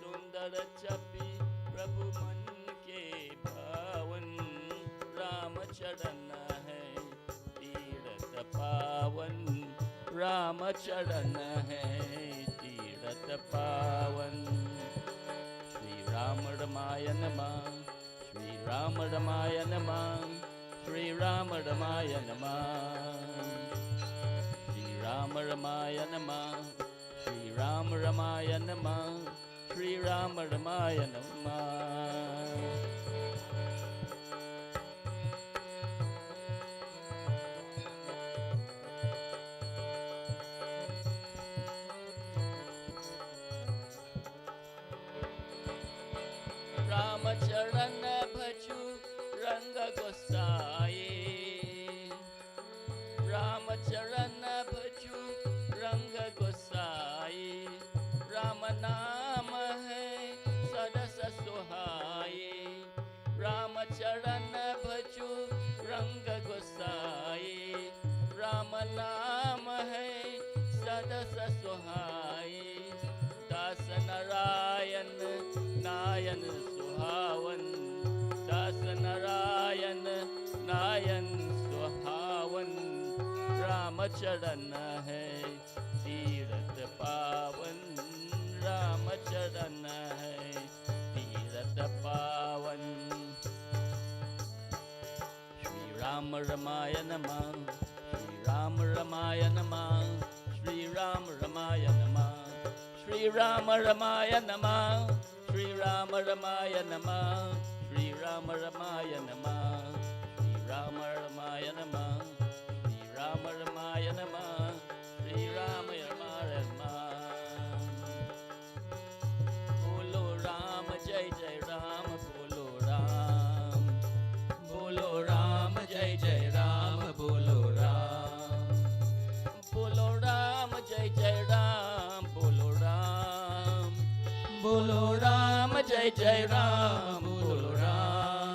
Speaker 2: सुंदर छपि प्रभु मन के भावन, राम चरण है पावन, राम चरण है तीरथ पावन। श्री राम रमाय नमः, श्री राम रमाय नमः, श्री राम रमाय नमः, श्री राम रमाय नमः, श्री राम रमाय नमः, श्री राम रमाय नमः। राम चरण भजु रंग गोसाई, राम चरण भजु रंग गोसाई, राम नाम है सरस सुहाई, राम चरण भजु रंग गोसाई, राम नाम है सरस सुहाई, दास नारायण नायन सुहावन, दास नारायण नायन सुहावन, राम चरण है तीरथ पावन, राम चरण है तीरथ पावन। श्री राम रमाय नमः, श्री राम रमाय नमः, श्री राम रमाय नमः, श्री राम रमाय नमः, श्री राम रमाय नमः, श्री राम रमाय नमः, श्री राम रमाय नमः, श्री राम रमाय नमः, श्री राम रमाय नमः। बोलो राम जय जय राम, बोलो राम, बोलो राम जय जय राम, बोलो राम, बोलो राम जय जय राम, बोलो राम, बोलो राम जय जय राम, बोलो राम,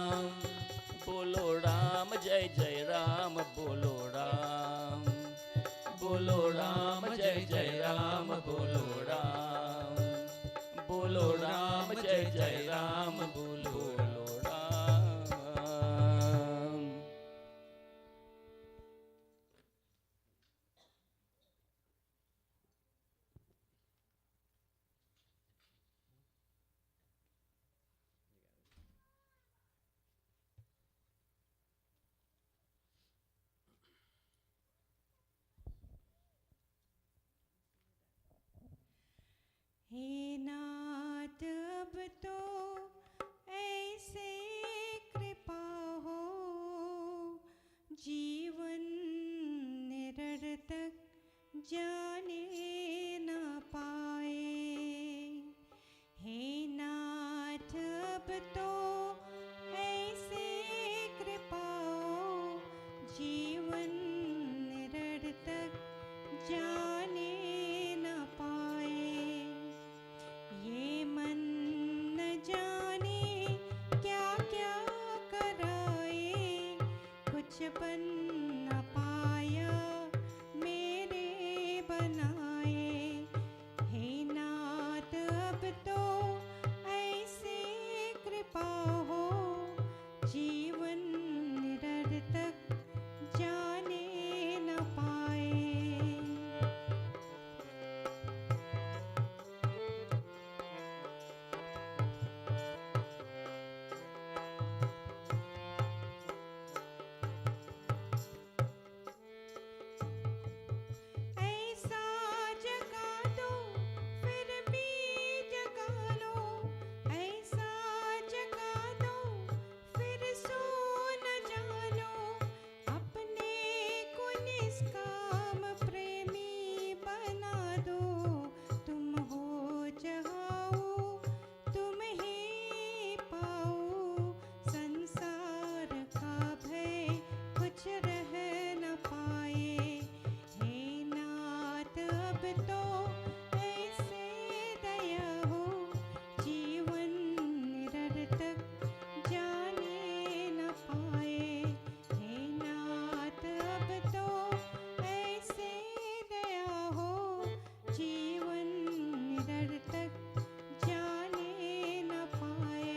Speaker 2: बोलो राम जय जय राम, बोलो राम, बोलो राम जय जय राम, बोलो राम, बोलो राम जय जय राम, बोलो राम।
Speaker 4: हे नाथ अब तो ऐसे कृपा हो, जीवन अब तो ऐसे कृपाओ जीवन निरर्थक जाने न पाए। ये मन न जाने क्या क्या कराए, कुछ बन न पाया मेरे बनाए। हे नाथ अब तो ऐसे कृपा हो जीवन निरर्थक जाने न पाए। ऐसा जगा दो फिर भी जगा लो, ऐसा जगा दो फिर सो न जानो। अपने को निष्काम प्रेमी बना दो, तुम हो जहाओ तुम ही पाओ। संसार का भय कुछ रह न पाए। हे नाथ अब तो ऐसे दया हो जीवन निरर्थक जाने न पाए। हे नाथ अब तो ऐसे दया हो जीवन निरर्थक जाने न पाए।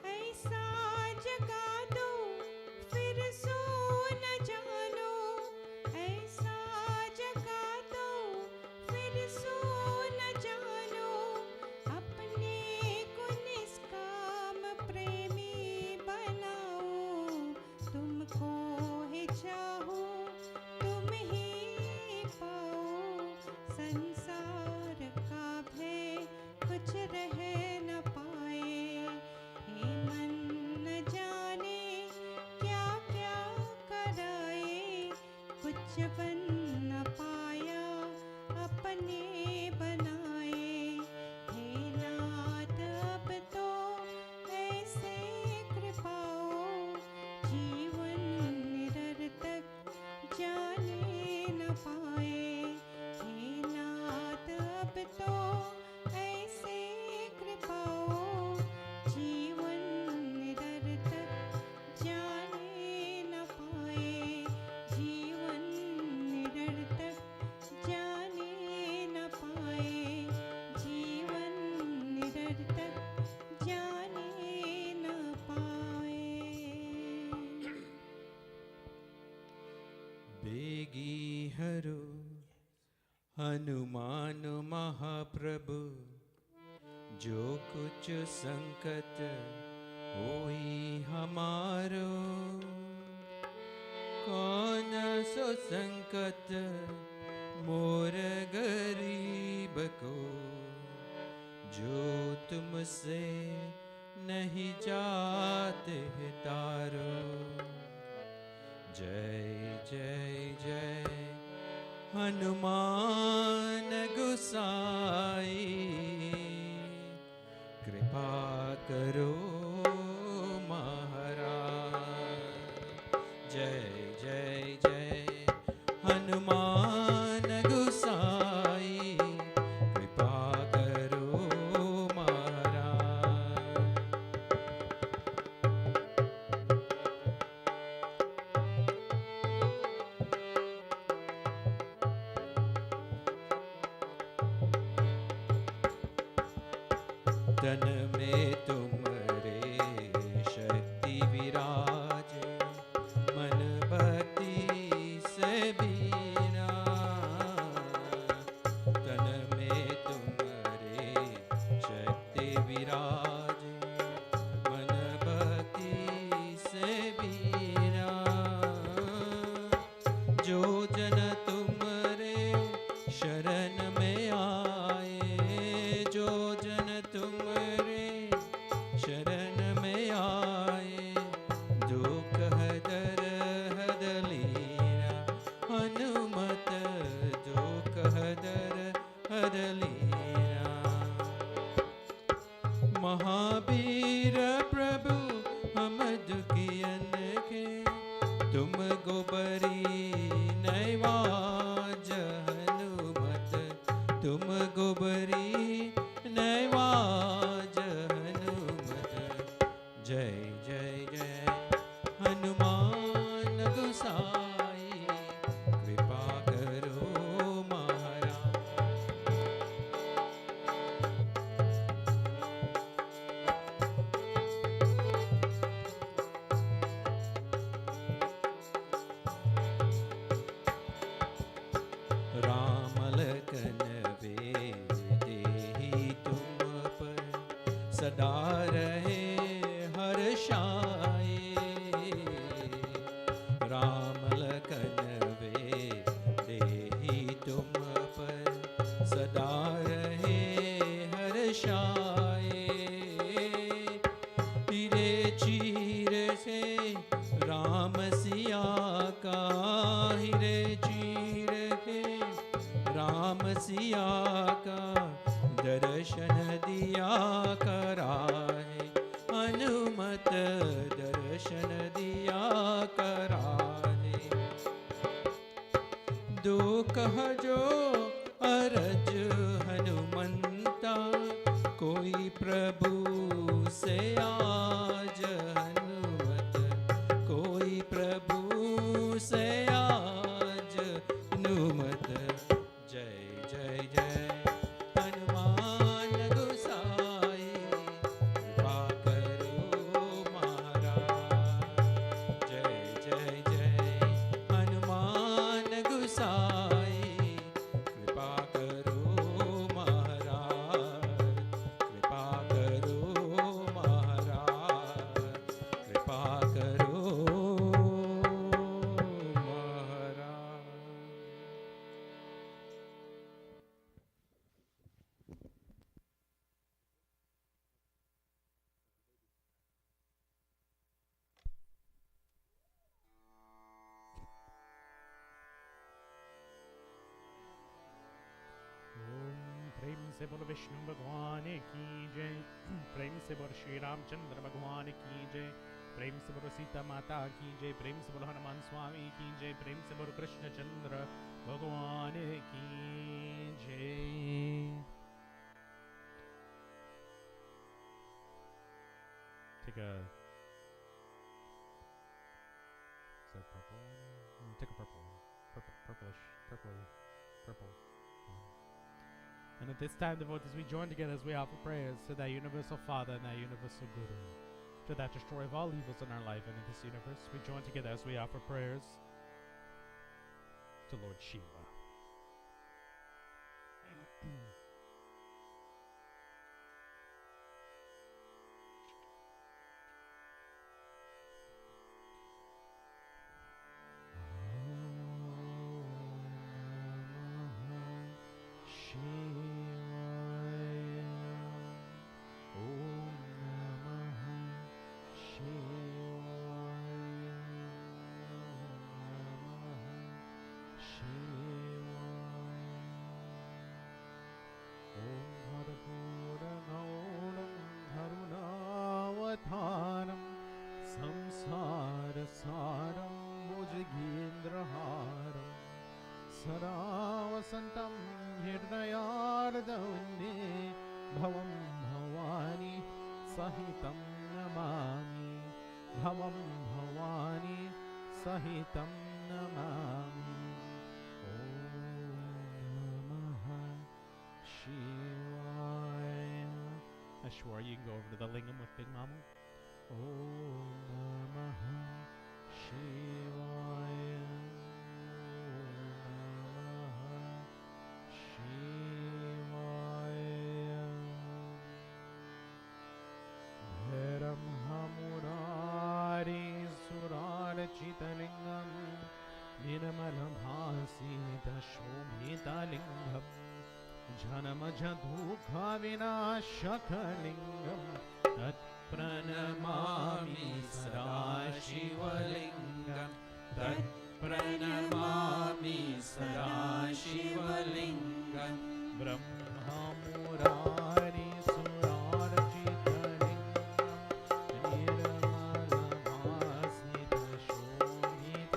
Speaker 4: ऐसा जगा दो फिर सो न जानो, ऐसा जगा दो फिर सो न जानो। अपने को निष्काम प्रेमी बनाओ, तुमको ही चाहो तुम ही पाओ। संसार का भय कुछ रह न पाए। हे मन न जाने क्या क्या कराए, कुछ बन न पाया अपने बनाए। हे नाथ अब तो ऐसे कृपाओ जीवन निरर्थक जाने न पाए। हे नाथ अब तो ऐसे कृपाओ जीवन निरर्थक जाने न पाए। जीवन निरर्थक जाने न पाए। जीवन निरर्थक जाने न पाए।
Speaker 5: बेगी हरो हनुमान महाप्रभु, जो कुछ संकट होई हमारो। कौन सो संकट मोर गरीब को, जो तुमसे नहीं जाते है तारो। जय जय जय हनुमान गुसाई, कृपा करो महाराज। जय जय जय हनुमान गुसाई, कृपा करो महाराज। तन में तुमरे शक्ति विराज, मन भक्ति से बीना। तन में तुमरे शक्ति विराज, मन भक्ति से बीना। जो जन तुमरे शरण में आए, जो जन तुमरे तुम गोबरी नैवाज हनुमत, तुम गोबरी नैवाज हनुमत। जय जय जय हनुमान गोसाई, कृपा करो महाराज। राम लखन वे देहि तुम पर, सदा रहे हर्षाए। राम लखन वे देहि तुम पर, सदा रहे हर्षाए। हिरे चीर से राम सिया का, हिरे चीर के राम सिया का, दर्शन दिया कराए। हनुमत दर्शन दिया कराए। दो कह जो अरज हनुमंता, कोई प्रभु से आज हनुमत, कोई प्रभु से आज हनुमत। जय जय जय हनुमान गोसाई, कृपा करो महाराज। जय जय जय हनुमान गोसाई, कृपा करो महाराज। कृपा करो महाराज, कृपा करो महाराज।
Speaker 1: ओम प्रेम से बोलो विष्णु भगवान की जय। प्रेम से बोलो श्री रामचंद्र भगवान की जय। प्रेम से बोलो सीता माता की जय। प्रेम से बोलो हनुमान स्वामी की जय। प्रेम से बोलो कृष्ण चंद्र भगवान की जय। Take a is that purple? Take a purple one. Purplish, purple. And at this time, devotees, we join together as we offer prayers to that universal Father and that universal Guru, to that destroyer of all evils in our life and in this universe. We join together as we offer prayers to Lord Shiva. सदा वसन्तं हृदयार्दौन्ये भवं भवानी सहितं नमामि भवं भवानी सहितं नमामि ॐ नमः शिवाय. Ashwar, you can go over to the lingam with Big Mama. ॐ नमः शिवाय. चितलिंगम निर्मलभासितशोभितलिंगम जनमजधूखविनाशकलिंगम तत्प्रणमामि सदा शिवलिंगम तत्प्रणमामि सदा शिवलिंगम ब्रह्ममुरारी सुरार्चितलिंगम निर्मलभासितशोभितलिंगम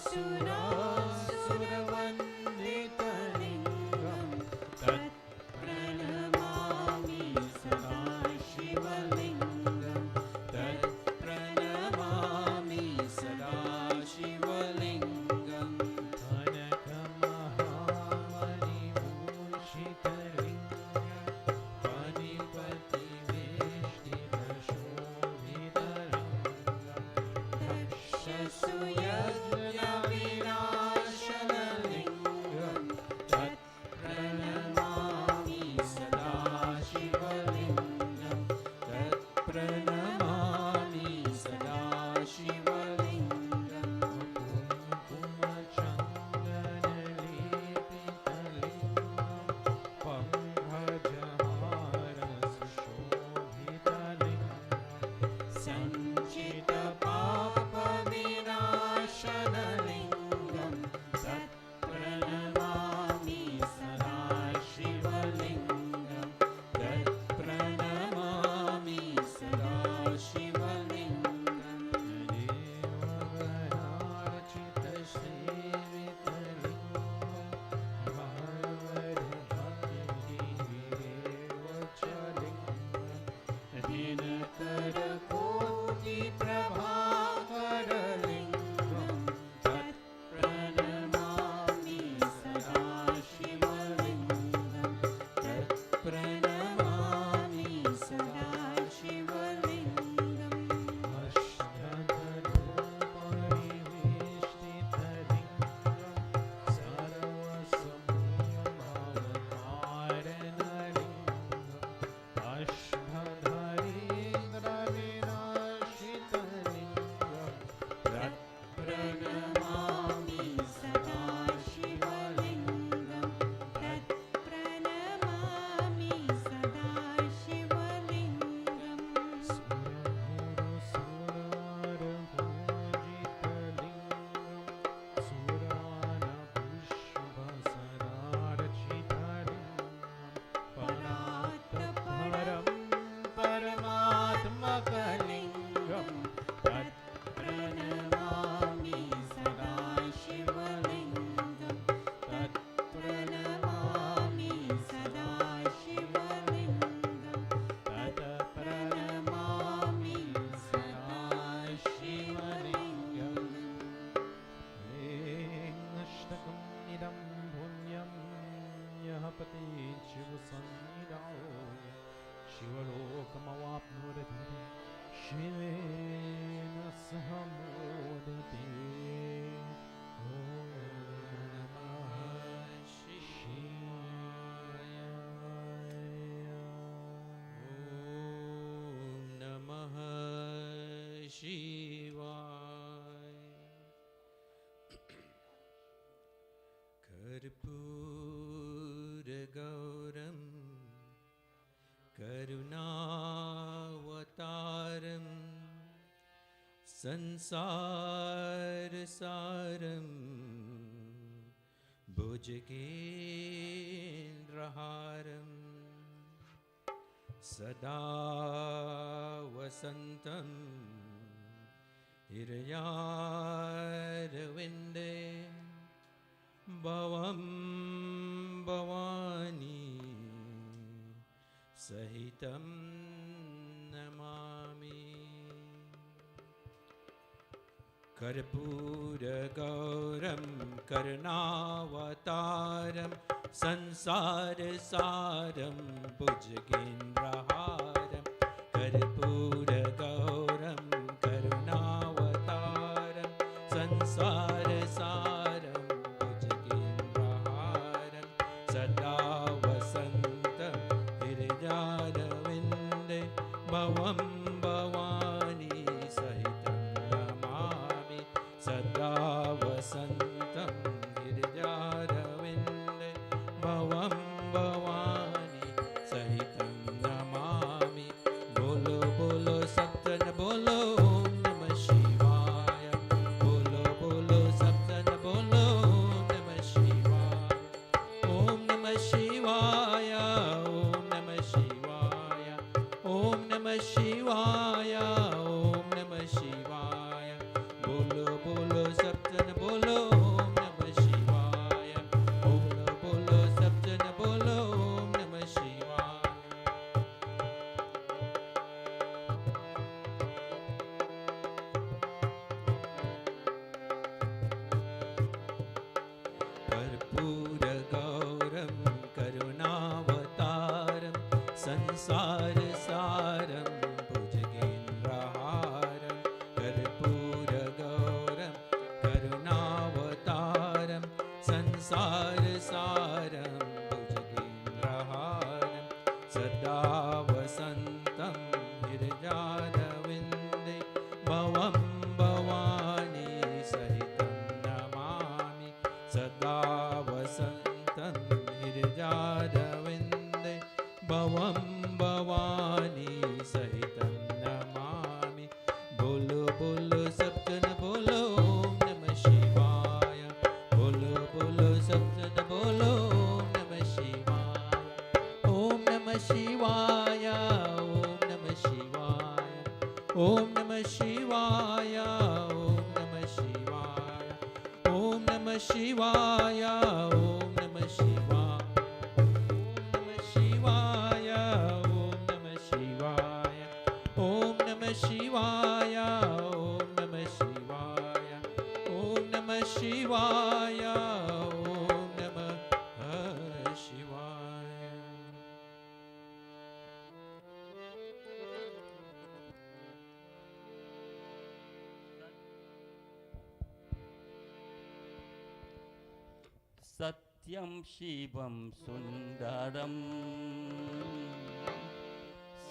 Speaker 5: सुरासुरवन्दितलिङ्गं तत्प्रणमामि सदा शिवलिङ्गं तत्प्रणमामि सदा शिवलिङ्गं कनकमहामणिभूषितलिङ्गं फणिपतिवेष्टितशोभितलिङ्गं दक्षसुयज्ञविनाशनलिङ्गं तत्प्रणमामि सदा शिवलिङ्गं तत्प्रणमामि सदा शिवलिङ्गं कुङ्कुमचन्दनलेपितलिङ्गं पङ्कजहारसुशोभितलिङ्गं सञ्चितपापविनाशनलिङ्गं तत्प्रणमामि सदा शिवलिङ्गं तत्प्रणमामि सदा शिवलिङ्गं देवगणार्चितसेवितलिङ्गं भावभक्तिविरेवचलिङ्गं दिनकरकोटिप्रभाकरलिङ्गं तत्प्रणमामि सदा शिवलिङ्गं तत्प्रणमामि सदा शिवलिङ्गम् अष्टधनुपरिवेष्टितलिङ्गं सर्वसमयमवतारणलिङ्गम् अष्टधरीन्द्रविनाशितलिङ्गं तत्प्रणमामि सदा शिवलिङ्गं
Speaker 4: तत्प्रणमामि सदा शिवलिङ्गम्
Speaker 1: सुरभुरसुरभूजितलिङ्गं सुरानपुष्पसरार्चितलिङ्गं परात्परं परमात्मकलिङ्गं तत्प्रणमामि सदा शिवलिङ्गं
Speaker 4: तत्प्रणमामि सदा शिवलिङ्गं
Speaker 1: तत्प्रणमामि सदा शिवलिङ्गम् अष्टकं इदं पुण्यं यः पतेत् शिवसन्निधौ शिवलोकमवाप्नोति शिवेन सह मोदते ॐ नमः शिवाय
Speaker 5: ॐ नमः शिवाय कर्पूरगौरं करुणावतारं संसारसारं भुजगेन्द्रहारं सदा वसन्तं हृदयारविन्दे भवं भवानी सहितं नमामि कर्पूरगौरं करुणावतारं संसारसारं भुजगेन्द्रहारं कर्पूरगौरं करुणावतारं संसारसारं भुजगेन्द्रहारं सदा वसन्तं हृदयारविन्दे भवं भवानी सहितं नमामि सदा वसन्तं हृदयारविन्दे भवं भवानी सहितं नमामि बोलो बोलो सप्तन बोलो ओम नमः शिवाय बोलो बोलो सप्तन बोलो ओम नमः शिवाय ओम नमः शिवाय ओम नमः शिवाय ओम नमः शिवाय ओम नमः शिवाय बोलो बोलो सप्तन बोलो कर्पूरगौरं करुणावतारं संसारसारं भुजगेन्द्रहारं कर्पूरगौरं करुणावतारं संसारसारं भुजगेन्द्रहारं सदा वसन्तं गिरिजारविन्दे भवं भवानी सहितं नमामि सदा वसन्तं गिरिजारविन्दे भवं भवानी सहितं नमामि बोलो बोलो सब जन बोलो ओम नमः शिवाय बोलो बोलो सब जन बोलो ओम नमः शिवाय ओम नमः शिवाय ओम नमः शिवाय ओम नमः शिवाय ओम नमः शिवाय ओम नमः शिवाय ओम नमः शिवाय ओम नमः शिवाय ओम नमः शिवाय ओम नमः शिवाय ओम नमः शिवाय ओम नमः शिवाय
Speaker 2: सत्यं शिवं सुन्दरम्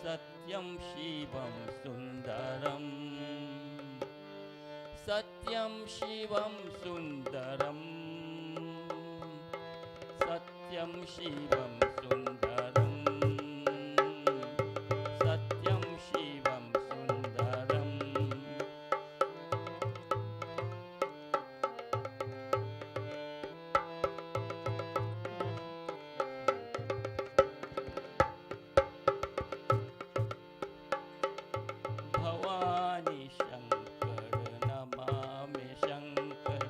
Speaker 2: सत्यं शिवं सुन्दरम् सत्यं शिवं सुन्दरम् सत्यं शिवं सुन्दरम् सत्यं शिवं सुन्दरम् भवानी शंकर नमामि शंकर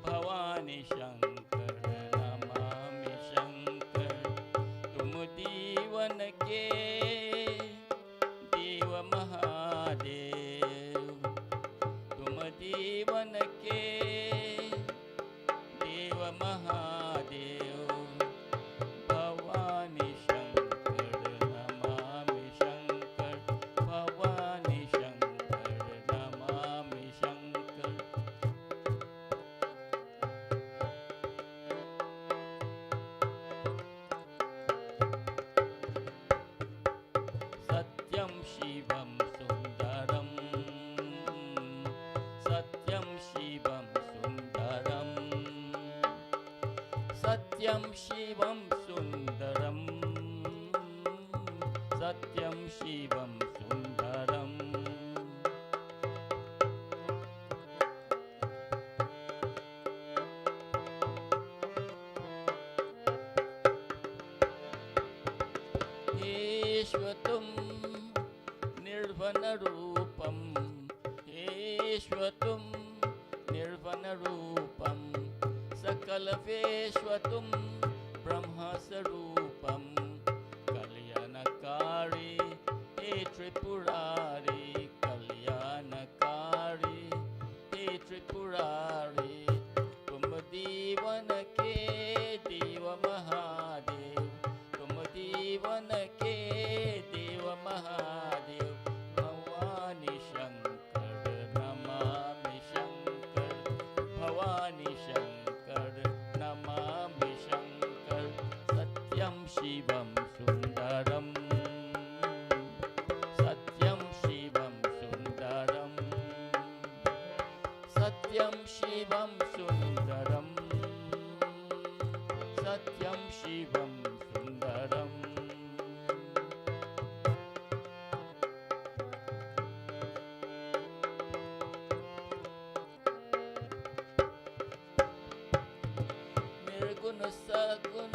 Speaker 2: भवानी शंकर नमामि शंकर तुम दीवन के देव महादेव तुम दीवन के देव महादेव भवानी शंकर नमामि शंकर भवानी शंकर नमामि शंकर सत्यं शिवं सुन्दरम् सत्यं शिवं सुन्दरम् सत्यं शिवं सुन्दरम् सत्यं शिवं सुन्दरम् ईश्वतं निर्वनरूपं ईश्वतं निर्वनरूपं सकलवेश्वतं ब्रह्मस्वरूपं कल्याणकारी हे त्रिपुरारी कल्याणकारी हे त्रिपुरारी तुम दीवन के देव महादेव तुम दीवन के देव महादेव भवानी शंकर नमामि शंकर भवानी शंकर नमामि शंकर सत्यं शिवं सुन्दरम् सत्यं शिवं सुन्दरम् सत्यं शिवं सुन्दरम् सत्यं शिवं सुन्दरम् निर्गुण सगुण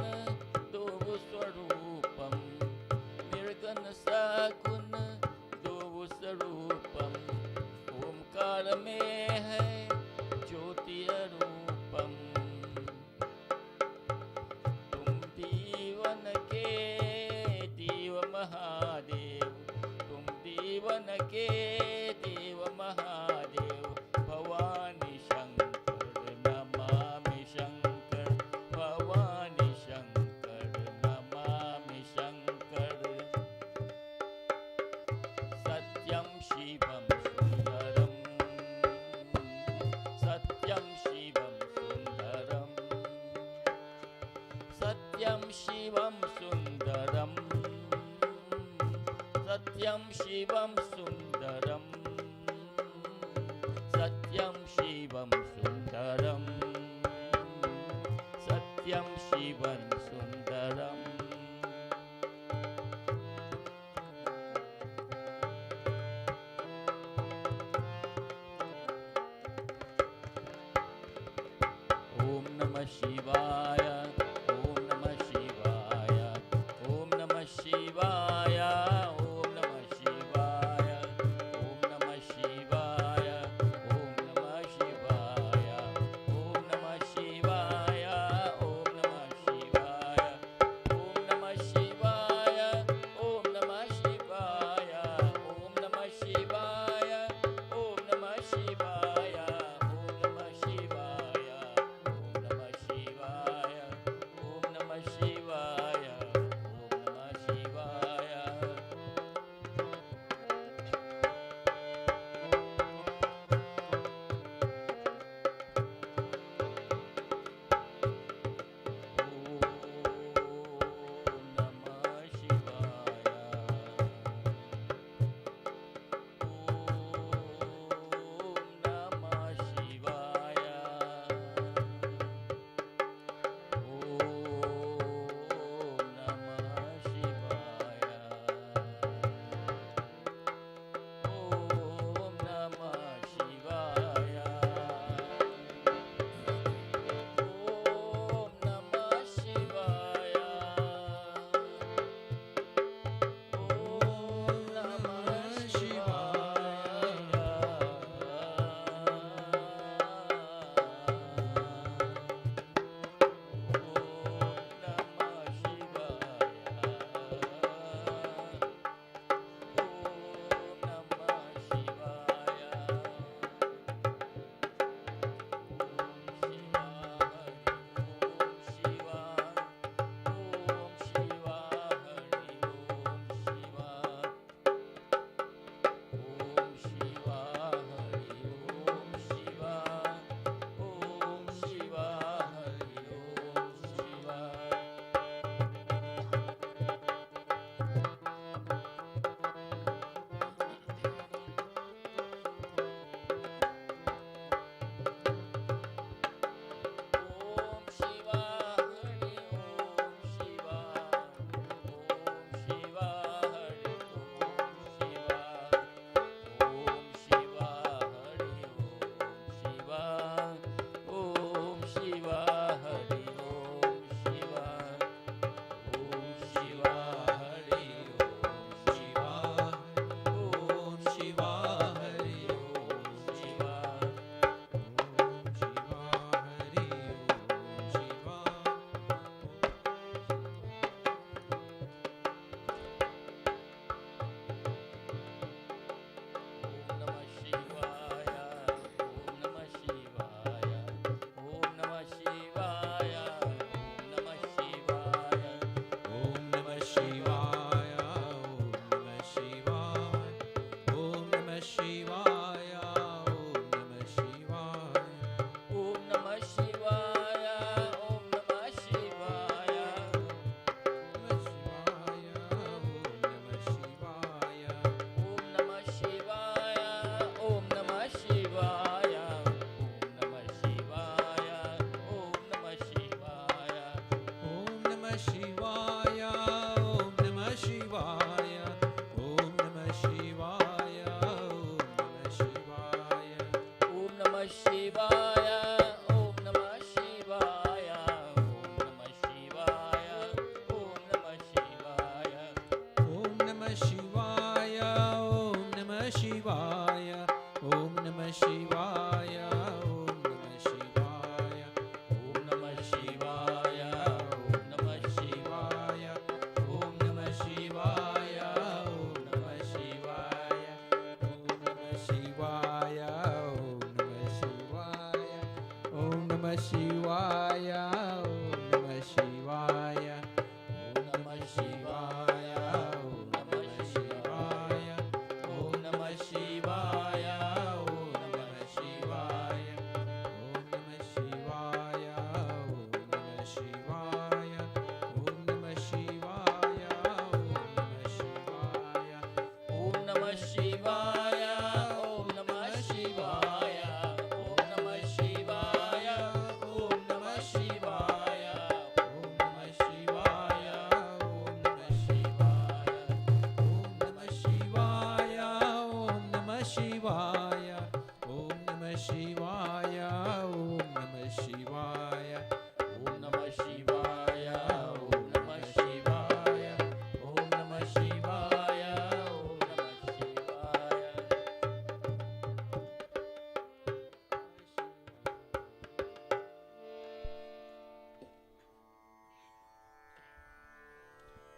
Speaker 2: दो स्वरूपम निर्गुण सगुण दो स्वरूपम ओमकार में है ज्योति रूपम तुम दीवन के देव महादेव तुम दीवन के देव महादेव भवानी शंकर नमामि शंकर सत्यं शिवं सुन्दरं सत्यं शिवं सुन्दरं सत्यं शिवं सुन्दरं सत्यं शिवं सुन्दरम् ॐ नमः शिवाय ॐ नमः शिवाय ॐ नमः शिवाय ॐ नमः शिवाय ॐ नमः शिवाय ॐ नमः शिवाय ॐ नमः शिवाय ॐ नमः शिवाय ॐ नमः शिवाय ॐ नमः शिवाय ॐ नमः शिवाय ॐ नमः शिवाय ॐ नमः शिवाय ॐ नमः शिवाय ॐ नमः शिवाय ॐ नमः शिवाय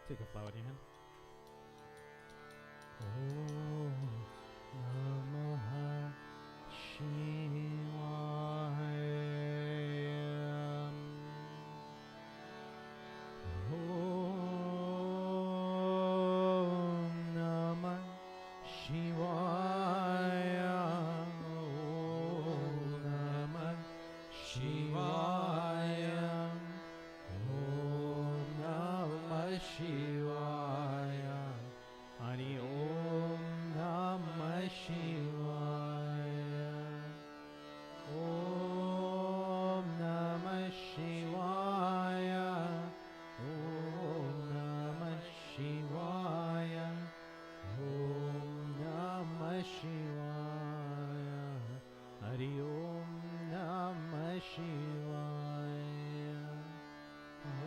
Speaker 1: Take a flower in your hand. Om Namah Shivaya. Om Namah Shivaya. Om Namah Shivaya. Om Namah Shivaya. Hari Om Namah Shivaya. Om Namah Shivaya. Om Namah Shivaya. Om Namah Shivaya. Hari Om Namah Shivaya.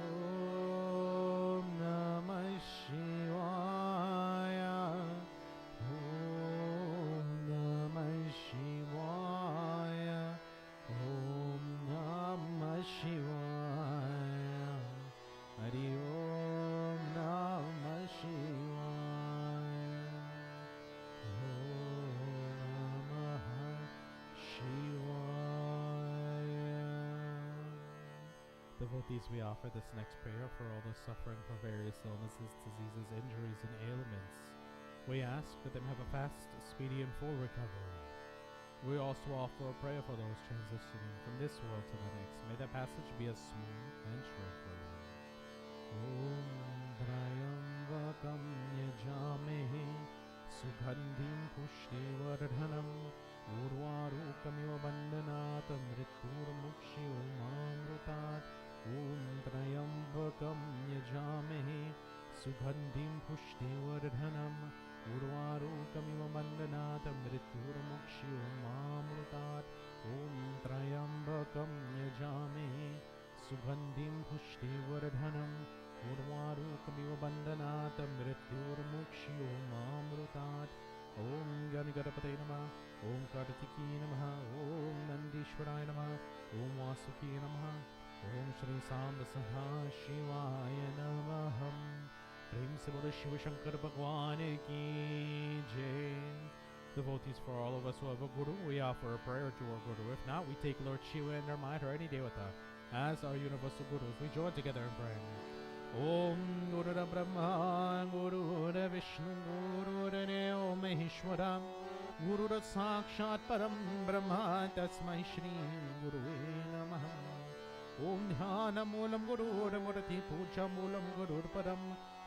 Speaker 1: Om Namah Shivaya. Om Namah Shivaya. Om Namah Shivaya. Hari Om Namah Shivaya. Om Namah Shivaya. Devotees, we offer this next prayer for all those suffering from various illnesses, diseases, injuries, and ailments. We ask that them have a fast, speedy, and full recovery. We also offer a prayer for those transitioning from this world to the next. May that passage be a smooth and straightforward. Om Trayambakam Yajamehe Sugandhim Pushtivardhanam Urvarukamiva Bandhanatam Mrityurmukshivamamrutat. Om Trayambakam Yajamehe Sugandhim Pushtivardhanam Urvarukamiva Bandhanatam Mrityurmukshivamamrutat. Om Trayambakam Yajamehe Sugandhim Pushtivardhanam Urvarukamiva Bandhanatam Mrityurmukshivamamrutat. Om Gangadapate Namaha. Om Kartiki Namaha. Om Nandishwaraya Namaha. Om Vasuki Namaha. Om Shri Samba Saha Shivaya Namaham. Prem se bolo Shiva Shankar Bhagwan ki jai. Devotees, for all of us who have a guru, we offer a prayer to our guru. If not, we take Lord Shiva and our mind or any devata as our universal gurus. We join together in prayer. Om Guru Brahma Guru Vishnu Guru Deo Maheshwara Guru Sakshat Param Brahma Tasmai Shri Guru Namaha. Om Dhyana Moolam Guru Murati Puja Moolam Guru Param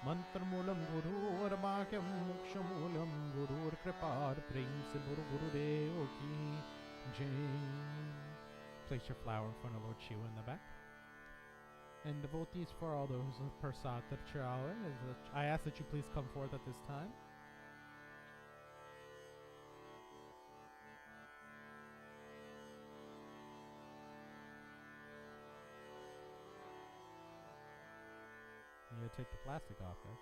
Speaker 1: Mantra Moolam Guru Vakyam Moksha Moolam Guru Kripar Prem se Guru Guru Deo ki jai. Place your flower in front of Lord Shiva in the back. And devotees, for all those of Prasad Chirawa, I ask that you please come forth at this time. You gotta take the plastic off, guys.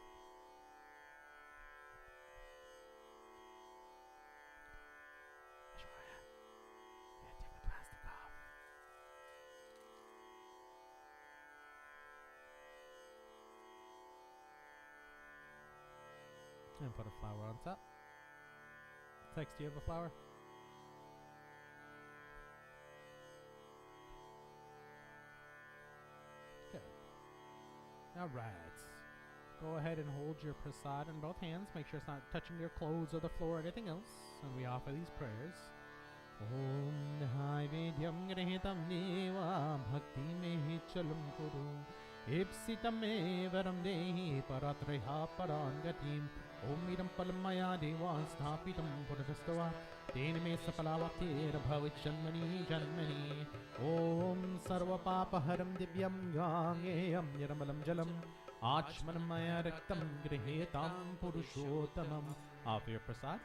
Speaker 1: Ashwarya, you gotta take the plastic off. And put a flower on top. Tex, do you have a flower? Good. Alright. Go ahead and hold your prasad in both hands. Make sure it's not touching your clothes or the floor or anything else. And we offer these prayers. Om Nihai Vedyam Grihitam Deva Bhakti Mehi Chalam Kuru Ipsitam Me Varam Dehi Paratreha Parangatim Om Idam Palamaya Deva Sthapitam Purastava Tene Me Sapalavaktir Bhavichanmani Janmani Om Sarva Papaharam Divyam Gangeyam Niramalam Jalam Achmanamaya Raktam Grihetam Purushottamam. Offer your prasad.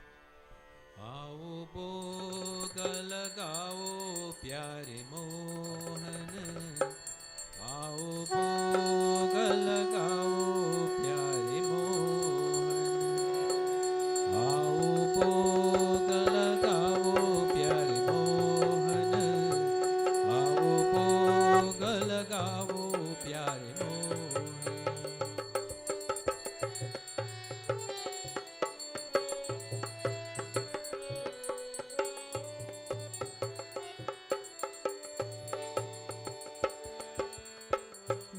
Speaker 5: आओ भोग लगाओ प्यारे मोहन आओ भोग लगाओ प्यारे मोहन आओ भोग लगाओ प्यारे मोहन आओ भोग लगाओ प्यारे मोहन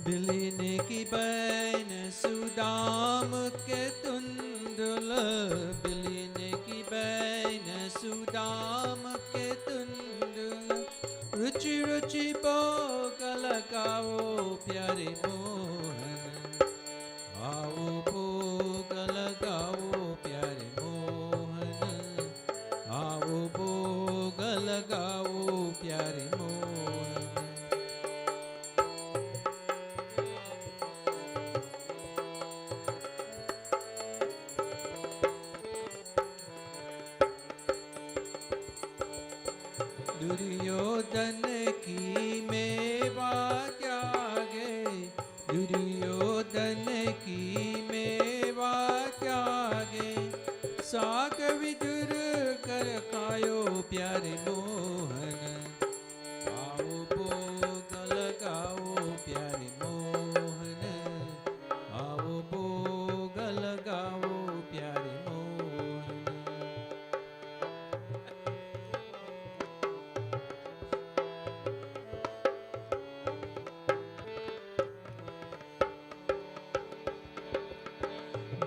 Speaker 5: बिलिने की बहन सुदाम के तुंदुल, बिलिने की बहन सुदाम के तुंदुल, रुचि रुचि भोग लगाओ प्यारे मोहन, आओ भोग लगाओ प्यारे मोहन, आओ भोग लगाओ प्यारे मोहन। दुर्योधन की मेवा त्यागे, दुर्योधन की मेवा त्यागे, साग विदुर कर खायो प्यारे मोहन, आओ भोग लगाओ प्यारे मोहन, आओ भोग लगाओ प्यारे मोहन।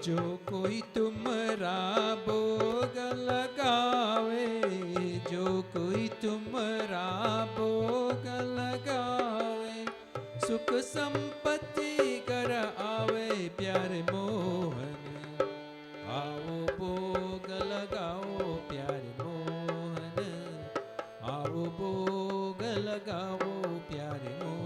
Speaker 5: जो कोई तुमरा भोग लगावे, जो कोई तुमरा भोग लगावे, सुख संपत्ति कर आवे प्यारे मोहन, आओ भोग लगाओ प्यारे मोहन, आओ भोग लगाओ प्यारे मोहन।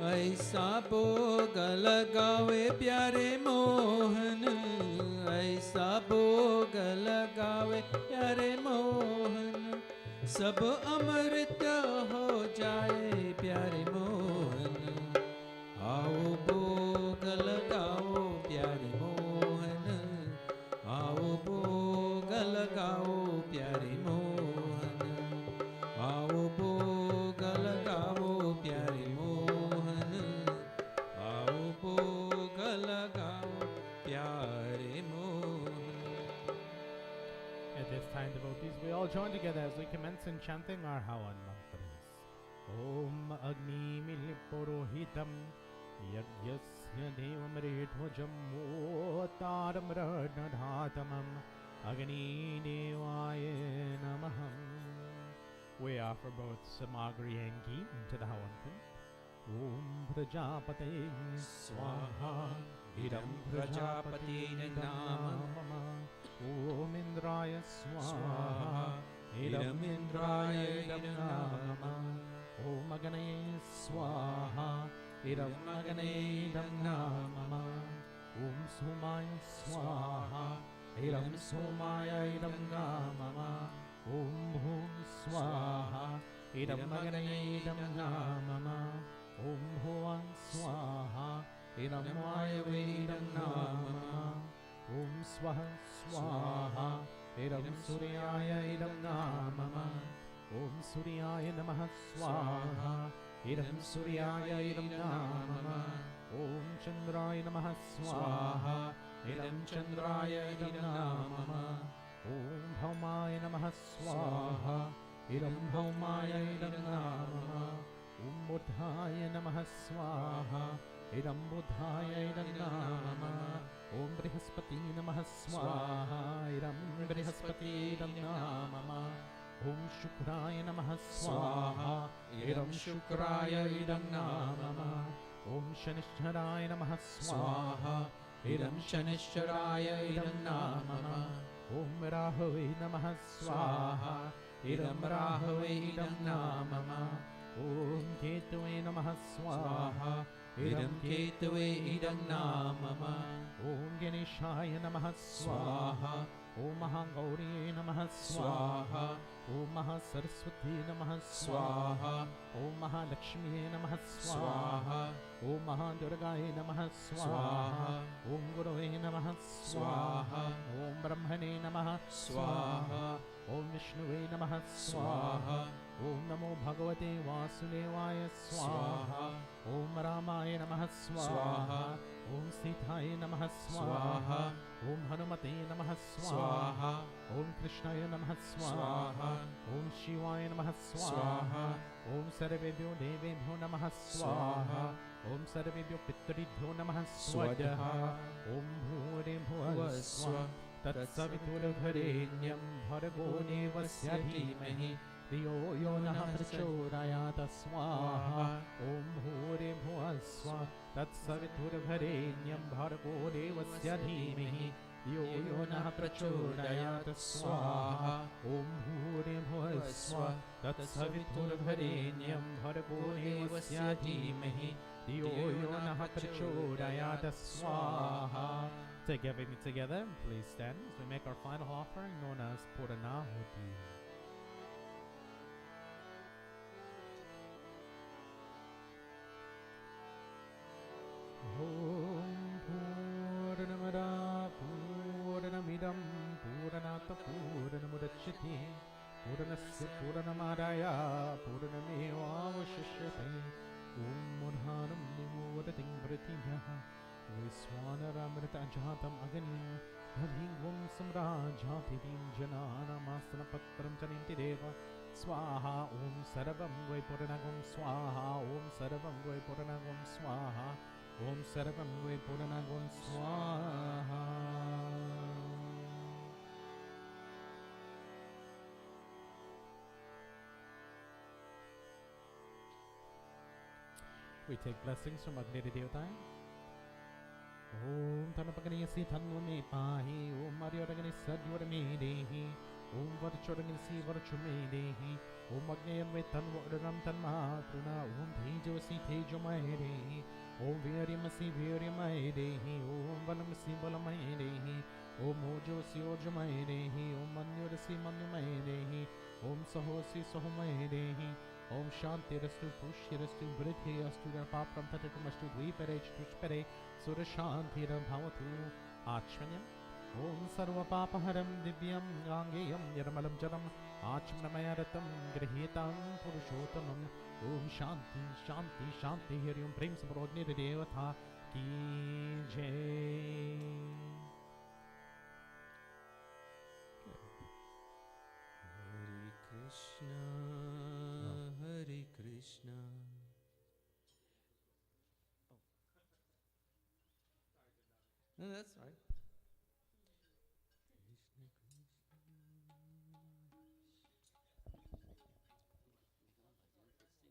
Speaker 5: ऐसा भोग लगावे प्यारे मोहन, ऐसा भोग लगावे प्यारे मोहन, सब अमृत हो जाए प्यारे मोहन, आओ भोग लगाओ प्यारे मोहन, आओ भोग लगाओ प्यारे मोहन, आओ भोग लगाओ प्यारे मोहन, आओ भोग लगाओ प्यारे Mohan.
Speaker 1: At this time, devotees, we all join together as we commence in chanting our Havan mantras. Om Agni Miliporohitam Yagyasya Devam Redhvajam Motaram Radnadhatamam Agni Devaya Namaham. We offer both samagri and ghee into the Havan pit. Om Prajapate Swaha Idam Prajapate Namah. Om Indraya Swaha Idam Indraya Namah. Om Agane Swaha Idam Agane Namah. Om Somaya Swaha Idam Somaya Namah. Om Bhum Swaha Idam Agane Namah. Om Bhuvan Swaha Idam Vayavedam Namah. Om Swaha Swaha Idam Suryaya Idam Namah. Om Suryaya Namah Swaha Idam Suryaya Idam Namah. Om Chandraya Namah Swaha Idam Chandraya Idam Namah. Om Bhaumaya Namah Swaha Idam Bhaumaya Idam Namah. Om Buddhaya Namah Swaha Idam Buddhaya Idam Namah. Om Brihaspati Namah Swaha Idam Brihaspati Idam Namah. Om Shukraya Namah Swaha Idam Shukraya Idam Namah. Om Shanishcharaya Namah Swaha Idam Shanishcharaya Idam Namah. Om Rahave Namah Swaha Idam Rahave Idam Namah. Om Ketave Namah Swaha Idam Ketave Idam Namah. Om Ganeshaya Namah Swaha Om Mahangauri Namah Swaha Om Mahasaraswati Namah Swaha Om Mahalakshmi Namah Swaha Om Mahadurgai Namah Swaha Om Gurave Namah Swaha Om Brahmane Namah Swaha Om Vishnuve Namah Swaha Om Namo Bhagavate Vasudevaya Swaha. Om Ramaya Namaha Swaha. Om Sithaya Namaha Swaha. Om Hanumate Namaha Swaha. Om Krishnaya Namaha Swaha. Om Shivaya Namaha Swaha. Om Sarvebhyo Devebhyo Namaha Swaha. Om Sarvebhyo Pitridhyo Namaha Swaha. Om Bhure Bhuva Swa. Tatsaviturvarenyam Bhargo Devasya Dhimahi Dhiyo Yo Nah Prachodayat Swaha. Om Bhure Bhuva Swa. Tatsaviturvarenyam Bhargo Devasya Dhimahi Dhiyo Yo Nah Prachodayat Swaha. Om Bhure Bhuva Swa. Tatsaviturvarenyam Bhargo Devasya Dhimahi Dhiyo Yo Nah Prachodayat Swaha. Together, please stand as we make our final offering known as Puranahuti. Om Purnamada Purnamidam Purnata Purnamudachyate Purnasya Purnamadaya Purnamevavashishyate Om Murhanam Nimodatiং Vritibhyaha Viswanaramarita Jatam Aganim Bhavingvam Samrajatidim Jananamasanapatram Janinti Deva Swaha Om Sarvam Vai Puranagam Swaha Om Sarvam Vai Puranagam Swaha Om Sarvam Vai Puranagam Swaha. We take blessings from Agni Devata. Om Tanapagani Tanmo Me Pahi. Om Marioragani Sadyorame Dehi. Om Varchoragani Si Varchume Dehi. Om Agnayan Vetanvaram Tanma Pruna. Om Tejo Si Tejo Dehi. Om Virimasi Virimai Dehi. Om Valamasi Valamai Dehi. Om Mojo Si Ojamai Dehi. Om Manyurasi Manyumai Dehi. Om Sahosi Sohumai Dehi. Om Shanti Rastu Pushya Rastu Vriddhi Astu Rapapram Tatatumastu Dvipere Chtushpere Surashanti Bhavatu Achmanyam. Om Sarva Papaharam Divyam Gangeyam Nirmalam Jalam Achmanamaya Grihitam Purushottamam. Om Shanti Shanti Shanti Hirium Prem Sabrodni Devata Ki Jai.
Speaker 5: Hare Krishna, Hare Krishna. No, that's right.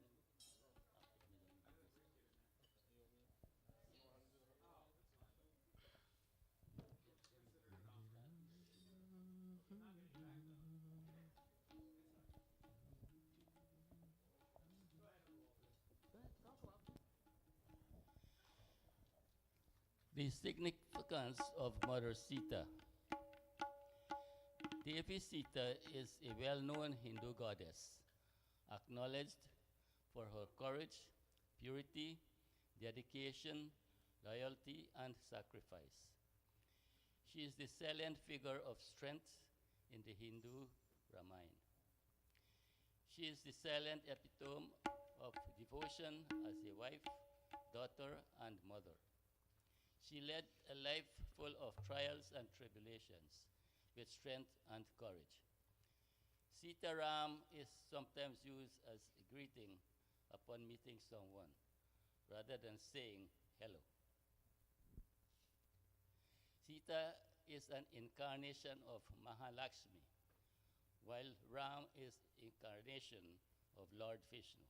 Speaker 5: Krishna
Speaker 2: The significance of Mother Sita. Devi Sita is a well-known Hindu goddess, acknowledged for her courage, purity, dedication, loyalty, and sacrifice. She is the salient figure of strength in the Hindu Ramayana. She is the silent epitome of devotion as a wife, daughter, and mother. She led a life full of trials and tribulations with strength and courage. Sita Ram is sometimes used as a greeting upon meeting someone, rather than saying hello. Sita is an incarnation of Mahalakshmi, while Ram is incarnation of Lord Vishnu.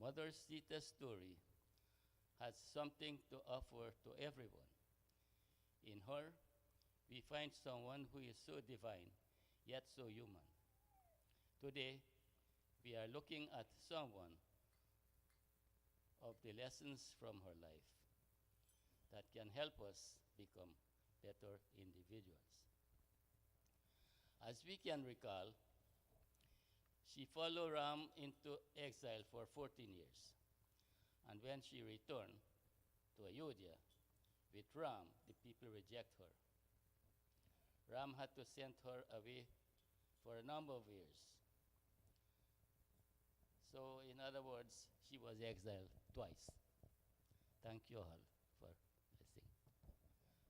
Speaker 2: Mother Sita's story has something to offer to everyone. In her, we find someone who is so divine, yet so human. Today, we are looking at someone of the lessons from her life that can help us become better individuals. As we can recall, she followed Ram into exile for 14 years. And when she returned to Ayodhya with Ram, the people reject her. Ram had to send her away for a number of years. So, in other words, she was exiled twice. Thank you all for listening.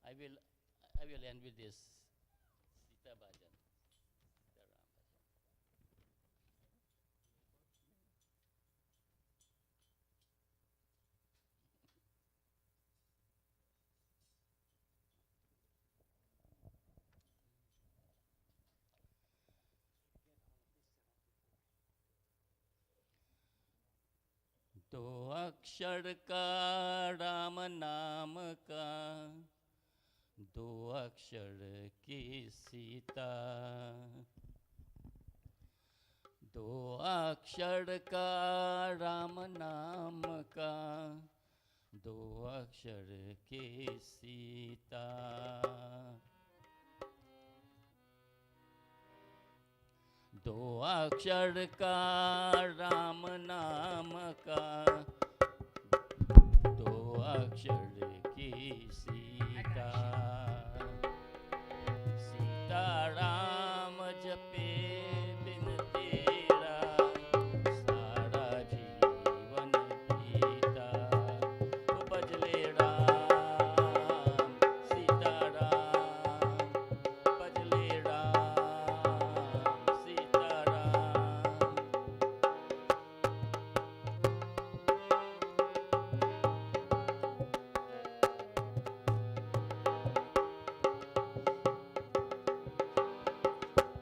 Speaker 2: I will, I will end with this Sita Bhajan. Sita Ram Bhajan. दो अक्षर का राम नाम का, दो अक्षर की सीता, दो अक्षर का राम नाम का, दो अक्षर की सीता, दो अक्षर का राम नाम का, दो अक्षर की सीता, सीता राम जपे बिन तेरा, सारा जीवन बीता, बजले राम सीता राम, बजले राम सीता राम।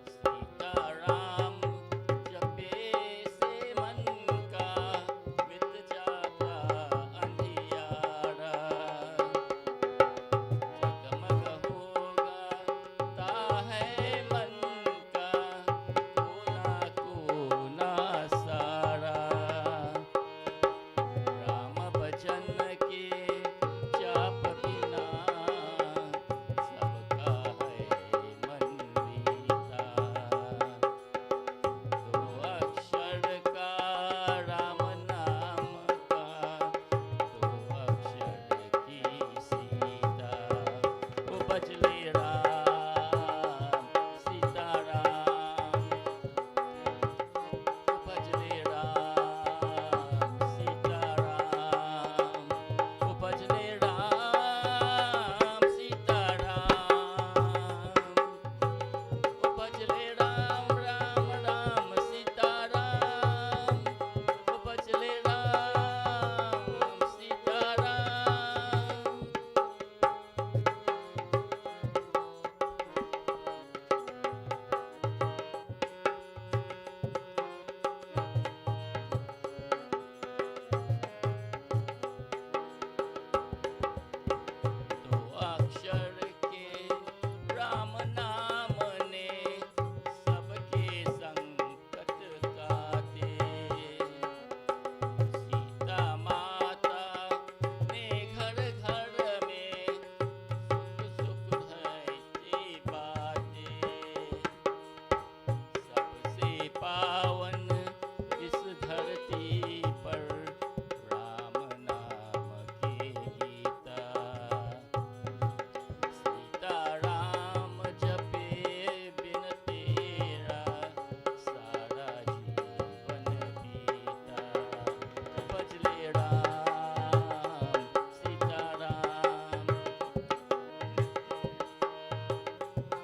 Speaker 2: सीता राम जपे से मन का, मिट जाता अंधियारा, जगमग होगा है मन का, कोना कोना सारा, राम भजन के जाप बिना, सबका है मन बीता, दो अक्षर का राम नाम का, दो अक्षर की सीता, वो बजले राम सीता राम, वो बजले राम सीता राम, वो बजले राम सीता राम, वो बजले राम राम राम सीता राम, वो बजले राम सीता राम। दो अक्षर के राम नाम ने सबके संकट काटे, सीता माता ने घर घर में सुख सुख है बातें, सबसे पावन इस धरती पर राम नाम की गीता, सीता राम जपे बिन तेरा, सारा जीवन बीता, बजले राम सीता राम,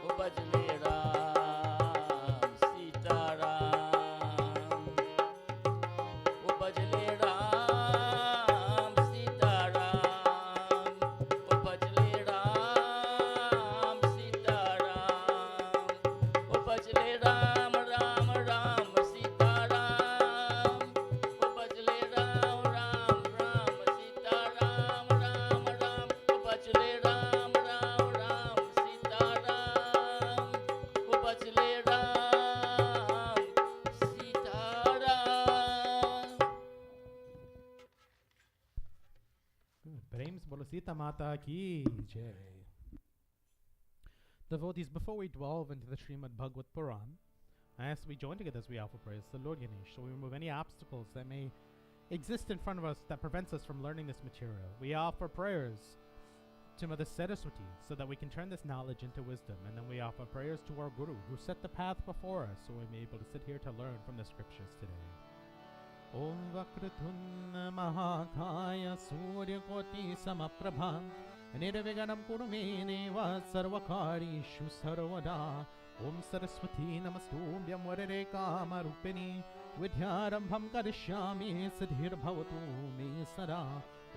Speaker 2: वो बजले राम सीता राम, वो बजले राम सीता राम, वो बजले राम सीता राम, वो बजले राम राम राम सीता राम, वो बजले राम राम राम सीता राम राम राम, वो बजले राम राम राम सीता राम, वो बजले Ram Sita Ram.
Speaker 1: Prem Bolo Sita Mata ki jai. Devotees, before we delve into the Srimad Bhagavad Puran, I ask we join together as we offer prayers to the Lord Ganesh, so we remove any obstacles that may exist in front of us that prevents us from learning this material. We offer prayers to Mother Saraswati so that we can turn this knowledge into wisdom, and then we offer prayers to our Guru who set the path before us so we may be able to sit here to learn from the scriptures today. Om Vakratun Mahakaya Suryakoti Samaprabha Nirviganam Kurumene Sarvakarishu Sarvada Om Saraswati Namastubhyam Varare Kamarupini Vidyarambham Karishyami Siddhir Bhavatu Me Sada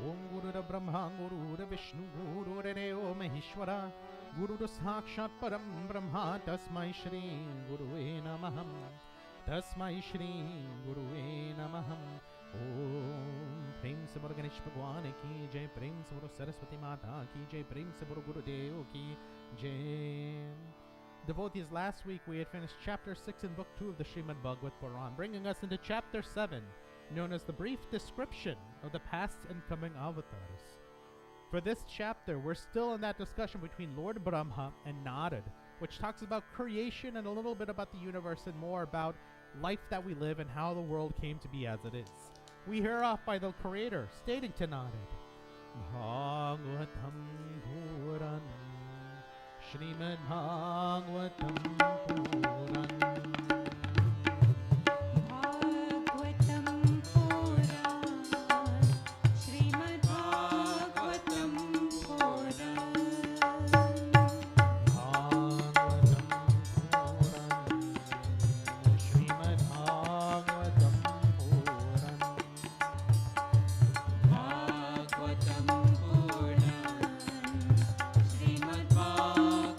Speaker 1: Om Guru Brahma Guru Vishnu Guru Reo Maheshwara Guru Sakshat Param Brahma Tasmai Shri Gurue Namaham Tasmai Shri Gurue Namaham Om Prem Se Bolo Ganesh Bhagwan Ki Jai Prem Se Bolo Saraswati Mata Ki Jai Prem Se Bolo Gurudev Ki Jai. Devotees, last week we had finished chapter 6 in book 2 of the Srimad Bhagavad Puran, bringing us into chapter 7, known as the brief description of the past and coming avatars. For this chapter, we're still in that discussion between Lord Brahma and Narad, which talks about creation and a little bit about the universe and more about life that we live and how the world came to be as it is. We hear off by the creator stating to Narad, Bhagavatam Puran Shrimad Bhagavatam Puran
Speaker 4: Bhagavatam Puran Srimad Bhagavatam Puran
Speaker 1: Bhagavatam Puran Shrimad Bhagavatam Puran
Speaker 4: Bhagavatam Puran Srimad Bhagavatam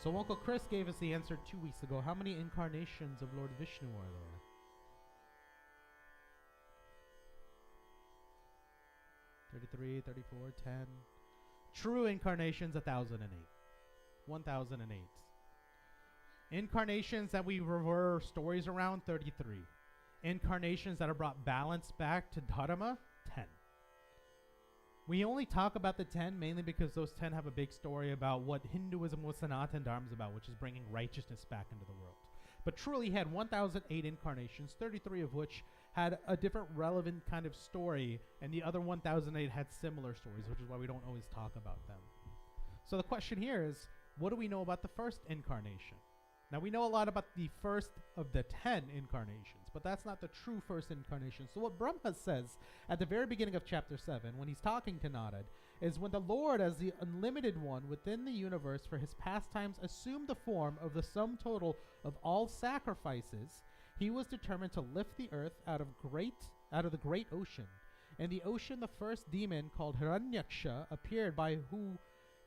Speaker 1: So Uncle Chris gave us the answer 2 weeks ago. How many incarnations of Lord Vishnu are there? 33, 34, 10. True incarnations, 1,008. 1,008. Incarnations that we rever stories around, 33. Incarnations that have brought balance back to Dharma, 10. We only talk about the 10 mainly because those 10 have a big story about what Hinduism was Sanatana Dharma is about, which is bringing righteousness back into the world. But truly he had 1,008 incarnations, 33 of which had a different relevant kind of story, and the other 1,008 had similar stories, which is why we don't always talk about them. So the question here is, what do we know about the first incarnation? Now we know a lot about the first of the 10 incarnations, but that's not the true first incarnation. So what Brahma says at the very beginning of chapter 7, when he's talking to Narad, is when the Lord, as the unlimited one within the universe for his pastimes, assumed the form of the sum total of all sacrifices, he was determined to lift the earth out of the great ocean. In the ocean, the first demon called Hiranyaksha appeared, by who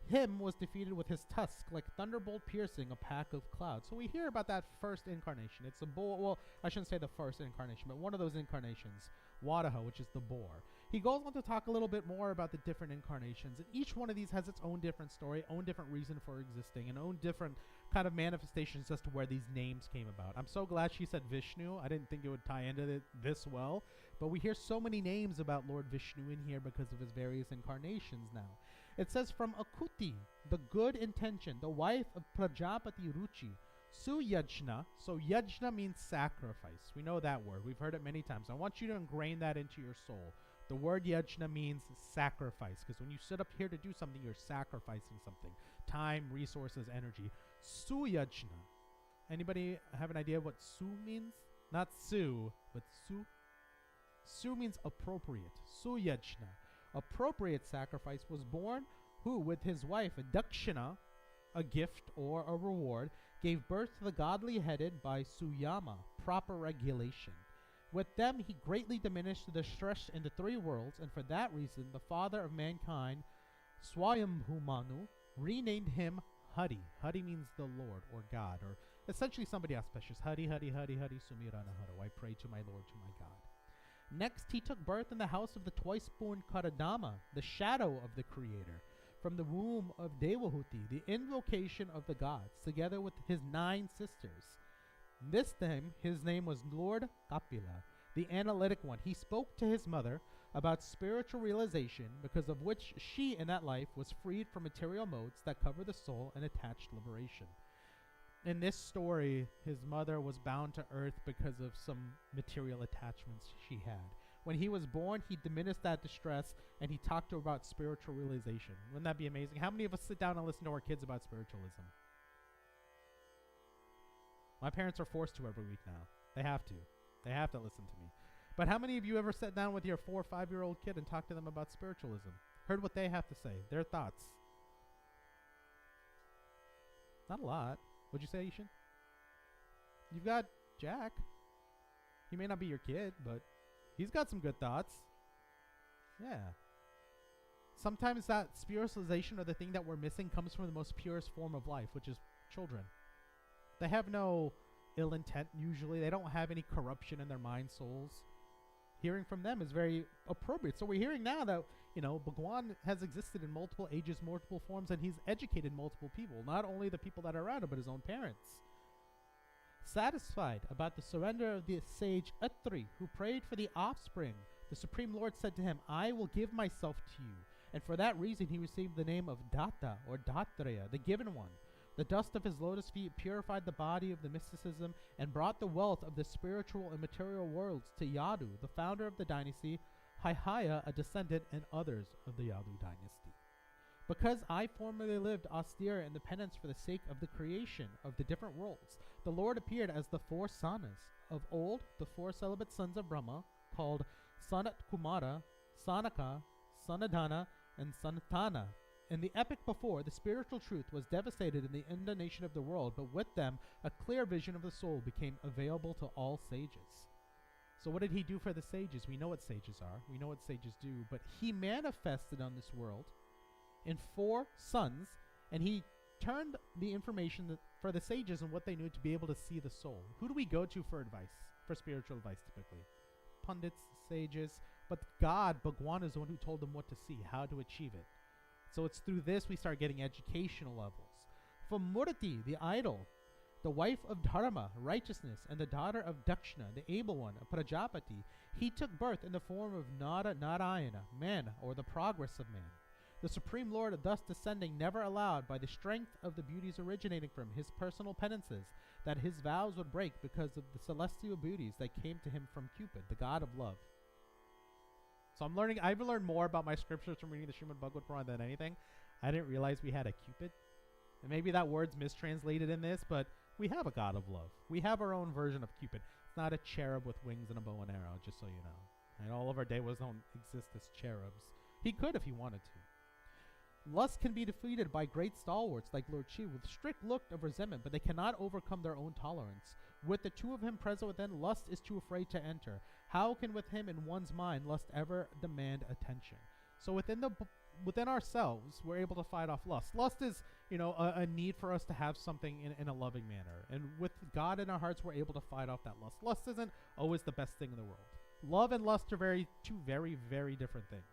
Speaker 1: him was defeated with his tusk, like thunderbolt piercing a pack of clouds. So we hear about that first incarnation. It's a boar. Well, I shouldn't say the first incarnation, but one of those incarnations, Wadaha, which is the boar. He goes on to talk a little bit more about the different incarnations, and each one of these has its own different story, own different reason for existing, and own different kind of manifestations as to where these names came about. I'm so glad she said Vishnu. I didn't think it would tie into it this well, but we hear so many names about Lord Vishnu in here because of his various incarnations now. It says, from Akuti, the good intention, the wife of Prajapati Ruchi, Suyajna. So yajna means sacrifice. We know that word. We've heard it many times. I want you to ingrain that into your soul. The word yajna means sacrifice, because when you sit up here to do something, you're sacrificing something. Time, resources, energy. Suyajna. Anybody have an idea what su means? Not su, but su. Su means appropriate. Suyajna. Appropriate sacrifice was born who with his wife Dakshina, a gift or a reward, gave birth to the godly headed by Suyama, proper regulation. With them he greatly diminished the stress in the three worlds, and for that reason the father of mankind, Swayambhumanu, renamed him Hari. Hari means the Lord or God, or essentially somebody auspicious. Hari, Hari, Hari, Hari, Sumirana Haro. I pray to my Lord, to my God. Next, he took birth in the house of the twice-born Karadama, the shadow of the Creator, from the womb of Devahuti, the invocation of the gods, together with his 9 sisters. This time, his name was Lord Kapila, the analytic one. He spoke to his mother about spiritual realization, because of which she in that life was freed from material modes that cover the soul and attached liberation. In this story, his mother was bound to earth because of some material attachments she had. When he was born, he diminished that distress, and he talked to her about spiritual realization. Wouldn't that be amazing? How many of us sit down and listen to our kids about spiritualism? My parents are forced to every week now. They have to. They have to listen to me. But how many of you ever sat down with your 4 or 5-year-old kid and talked to them about spiritualism? Heard what they have to say, their thoughts? Not a lot. What'd you say, Ishan? You've got Jack. He may not be your kid, but he's got some good thoughts. Yeah. Sometimes that spiritualization or the thing that we're missing comes from the most purest form of life, which is children. They have no ill intent usually. They don't have any corruption in their mind, souls. Hearing from them is very appropriate. So we're hearing now that, Bhagwan has existed in multiple ages, multiple forms, and he's educated multiple people, not only the people that are around him, but his own parents. Satisfied about the surrender of the sage Atri, who prayed for the offspring, the Supreme Lord said to him, I will give myself to you. And for that reason he received the name of Datta, or Dattraya, the given one. The dust of his lotus feet purified the body of the mysticism and brought the wealth of the spiritual and material worlds to Yadu, the founder of the dynasty, Haihaya, a descendant, and others of the Yadu dynasty. Because I formerly lived austere in the penance for the sake of the creation of the different worlds, the Lord appeared as the 4 Sanas. Of old, the 4 celibate sons of Brahma, called Sanat Kumara, Sanaka, Sanatana, and Sanatana. In the epoch before, the spiritual truth was devastated in the inundation of the world, but with them, a clear vision of the soul became available to all sages. So what did he do for the sages? We know what sages are. We know what sages do. But he manifested on this world in 4 sons, and he turned the information for the sages and what they knew to be able to see the soul. Who do we go to for advice, for spiritual advice typically? Pundits, sages. But God, Bhagwan, is the one who told them what to see, how to achieve it. So it's through this we start getting educational levels. From Murti, the idol, the wife of Dharma, righteousness, and the daughter of Dakshina, the able one, a Prajapati, he took birth in the form of Narayana, man, or the progress of man. The Supreme Lord, thus descending, never allowed, by the strength of the beauties originating from his personal penances, that his vows would break because of the celestial beauties that came to him from Cupid, the god of love. So I've learned more about my scriptures from reading the Srimad Bhagavad Purana than anything. I didn't realize we had a Cupid. And maybe that word's mistranslated in this, but we have a god of love. We have our own version of Cupid. It's not a cherub with wings and a bow and arrow, just so you know. And all of our devas don't exist as cherubs. He could if he wanted to. Lust can be defeated by great stalwarts like Lord Shiva with strict look of resentment, but they cannot overcome their own tolerance. With the 2 of him present within, lust is too afraid to enter. How can with him in one's mind lust ever demand attention? So within ourselves, we're able to fight off lust. Lust is, a need for us to have something in a loving manner. And with God in our hearts, we're able to fight off that lust. Lust isn't always the best thing in the world. Love and lust are 2 very, very different things.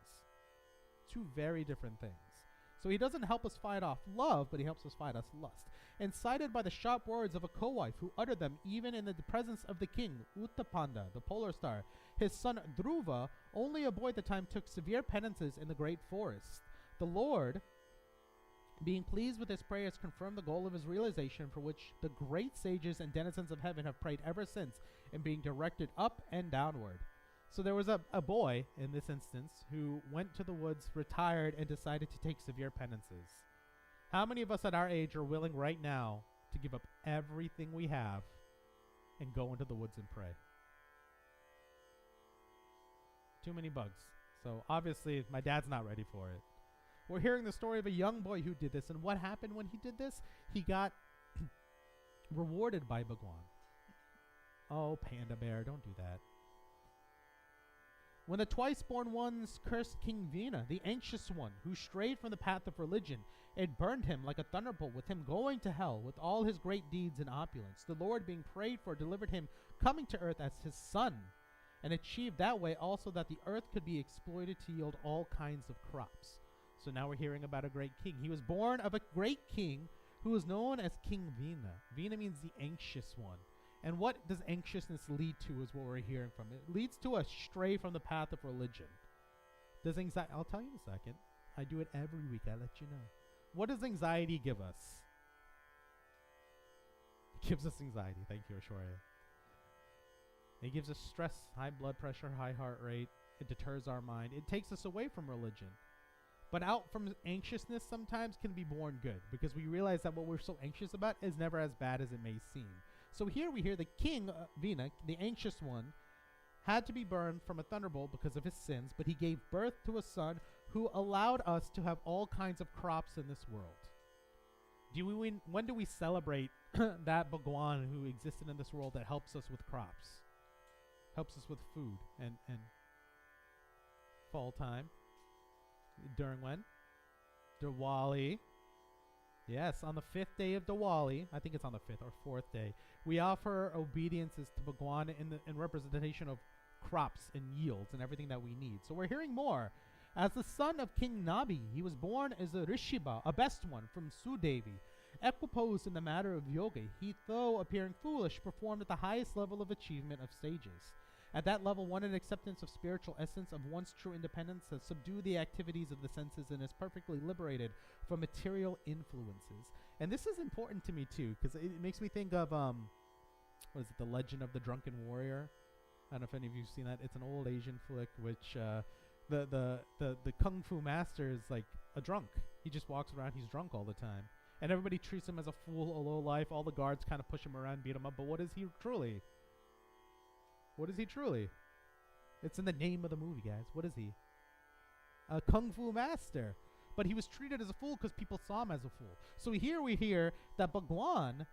Speaker 1: 2 very different things. So he doesn't help us fight off love, but he helps us fight us lust. Incited by the sharp words of a co-wife who uttered them even in the presence of the king, Uttapanda, the polar star, his son Dhruva, only a boy at the time, took severe penances in the great forest. The Lord, being pleased with his prayers, confirmed the goal of his realization, for which the great sages and denizens of heaven have prayed ever since, in being directed up and downward. So there was a boy, in this instance, who went to the woods, retired, and decided to take severe penances. How many of us at our age are willing right now to give up everything we have and go into the woods and pray? Too many bugs. So obviously, my dad's not ready for it. We're hearing the story of a young boy who did this, and what happened when he did this? He got rewarded by Bhagwan. Oh, Panda Bear, don't do that. When the twice-born ones cursed King Vina, the anxious one, who strayed from the path of religion, it burned him like a thunderbolt, with him going to hell with all his great deeds and opulence. The Lord, being prayed for, delivered him, coming to earth as his son, and achieved that way also that the earth could be exploited to yield all kinds of crops. So now we're hearing about a great king. He was born of a great king who was known as King Vina. Vina means the anxious one. And what does anxiousness lead to is what we're hearing from it. It leads to a stray from the path of religion. Does anxiety, I'll tell you in a second. I do it every week, I let you know. What does anxiety give us? It gives us anxiety. Thank you, Ashwarya. It gives us stress, high blood pressure, high heart rate. It deters our mind. It takes us away from religion. But out from anxiousness sometimes can be born good, because we realize that what we're so anxious about is never as bad as it may seem. So here we hear the king, Vina, the anxious one, had to be burned from a thunderbolt because of his sins, but he gave birth to a son who allowed us to have all kinds of crops in this world. When do we celebrate that Bhagwan who existed in this world that helps us with crops? Helps us with food and fall time. During when? Diwali. Yes, on the 5th day of Diwali, I think it's on the 5th or 4th day, we offer obediences to Bhagwan in representation of crops and yields and everything that we need. So we're hearing more. As the son of King Nabi, he was born as a Rishiba, a best one from Sudevi. Equiposed in the matter of yoga, he, though appearing foolish, performed at the highest level of achievement of sages. At that level, one in acceptance of spiritual essence of one's true independence has subdued the activities of the senses and is perfectly liberated from material influences. And this is important to me too, because it makes me think of what is it, The Legend of the Drunken Warrior? I don't know if any of you've seen that. It's an old Asian flick, which the kung fu master is like a drunk. He just walks around, he's drunk all the time, and everybody treats him as a fool, a low life. All the guards kind of push him around, beat him up. But what is he truly? What is he truly? It's in the name of the movie, guys. What is he? A kung fu master. But he was treated as a fool because people saw him as a fool. So here we hear that Bhagwan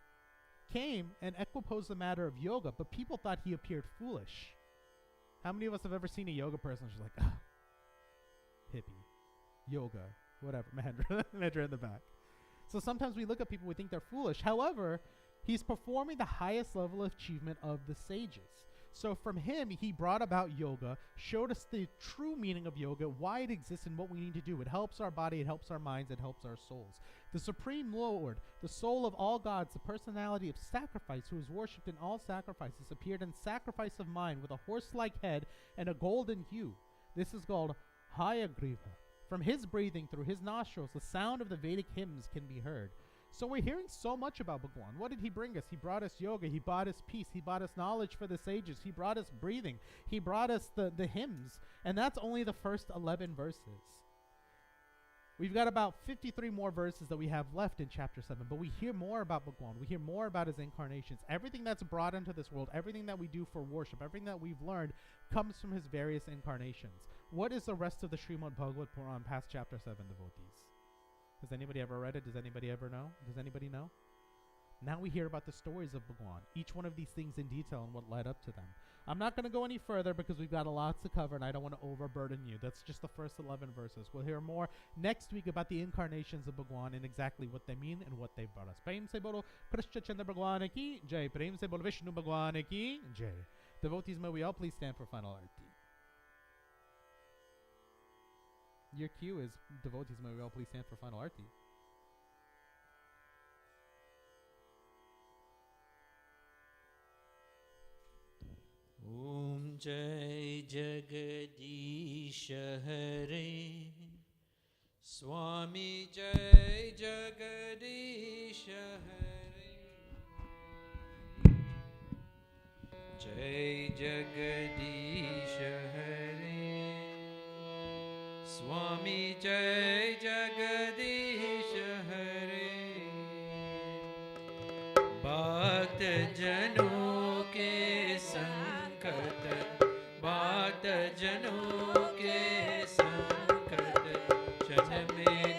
Speaker 1: came and equiposed the matter of yoga, but people thought he appeared foolish. How many of us have ever seen a yoga person who's like, ah, hippie, yoga, whatever, Mandra in the back. So sometimes we look at people, we think they're foolish. However, he's performing the highest level of achievement of the sages. So from him, he brought about yoga, showed us the true meaning of yoga, why it exists, and what we need to do. It helps our body, it helps our minds, it helps our souls. The Supreme Lord, the soul of all gods, the personality of sacrifice, who is worshipped in all sacrifices, appeared in sacrifice of mind with a horse-like head and a golden hue. This is called Hayagriva. From his breathing through his nostrils, the sound of the Vedic hymns can be heard. So we're hearing so much about Bhagwan. What did he bring us? He brought us yoga. He brought us peace. He brought us knowledge for the sages. He brought us breathing. He brought us the hymns. And that's only the first 11 verses. We've got about 53 more verses that we have left in chapter 7. But we hear more about Bhagwan. We hear more about his incarnations. Everything that's brought into this world, everything that we do for worship, everything that we've learned comes from his various incarnations. What is the rest of the Srimad Bhagavad Puran past chapter 7, devotees? Has anybody ever read it? Does anybody ever know? Does anybody know? Now we hear about the stories of Bhagwan, each one of these things in detail and what led up to them. I'm not going to go any further because we've got a lot to cover and I don't want to overburden you. That's just the first 11 verses. We'll hear more next week about the incarnations of Bhagwan and exactly what they mean and what they've brought us. Prem se bolo Krishna Chandra Bhagwan ki jai. Prem se bolo Vishnu Bhagwan ki jai. Devotees, may we all please stand for final arti. Your cue is, devotees, may we all please stand for final arti.
Speaker 5: Om Jai Jagadish Hare Swami Jai Jagadish Hare Jai Jagadish Hare Swami Jai Jagadish Hare Bhakta Jano ke sankat Bhakta Jano ke sankat Chan mein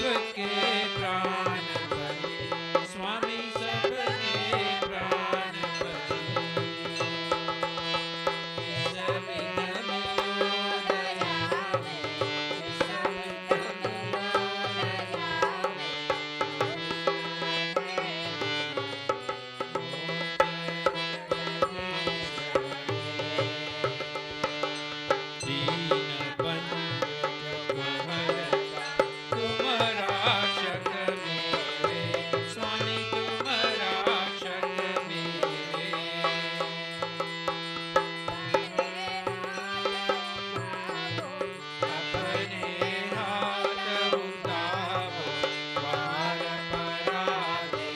Speaker 5: सबके प्राणपति स्वामी सबके प्राणपति सब मिलो दया में सब मिलो दया दीन बंधु तुम्हारा शक मेरे स्वामी तुम्हारा शक मेरे अपने हाथ उठाओ पार पराधे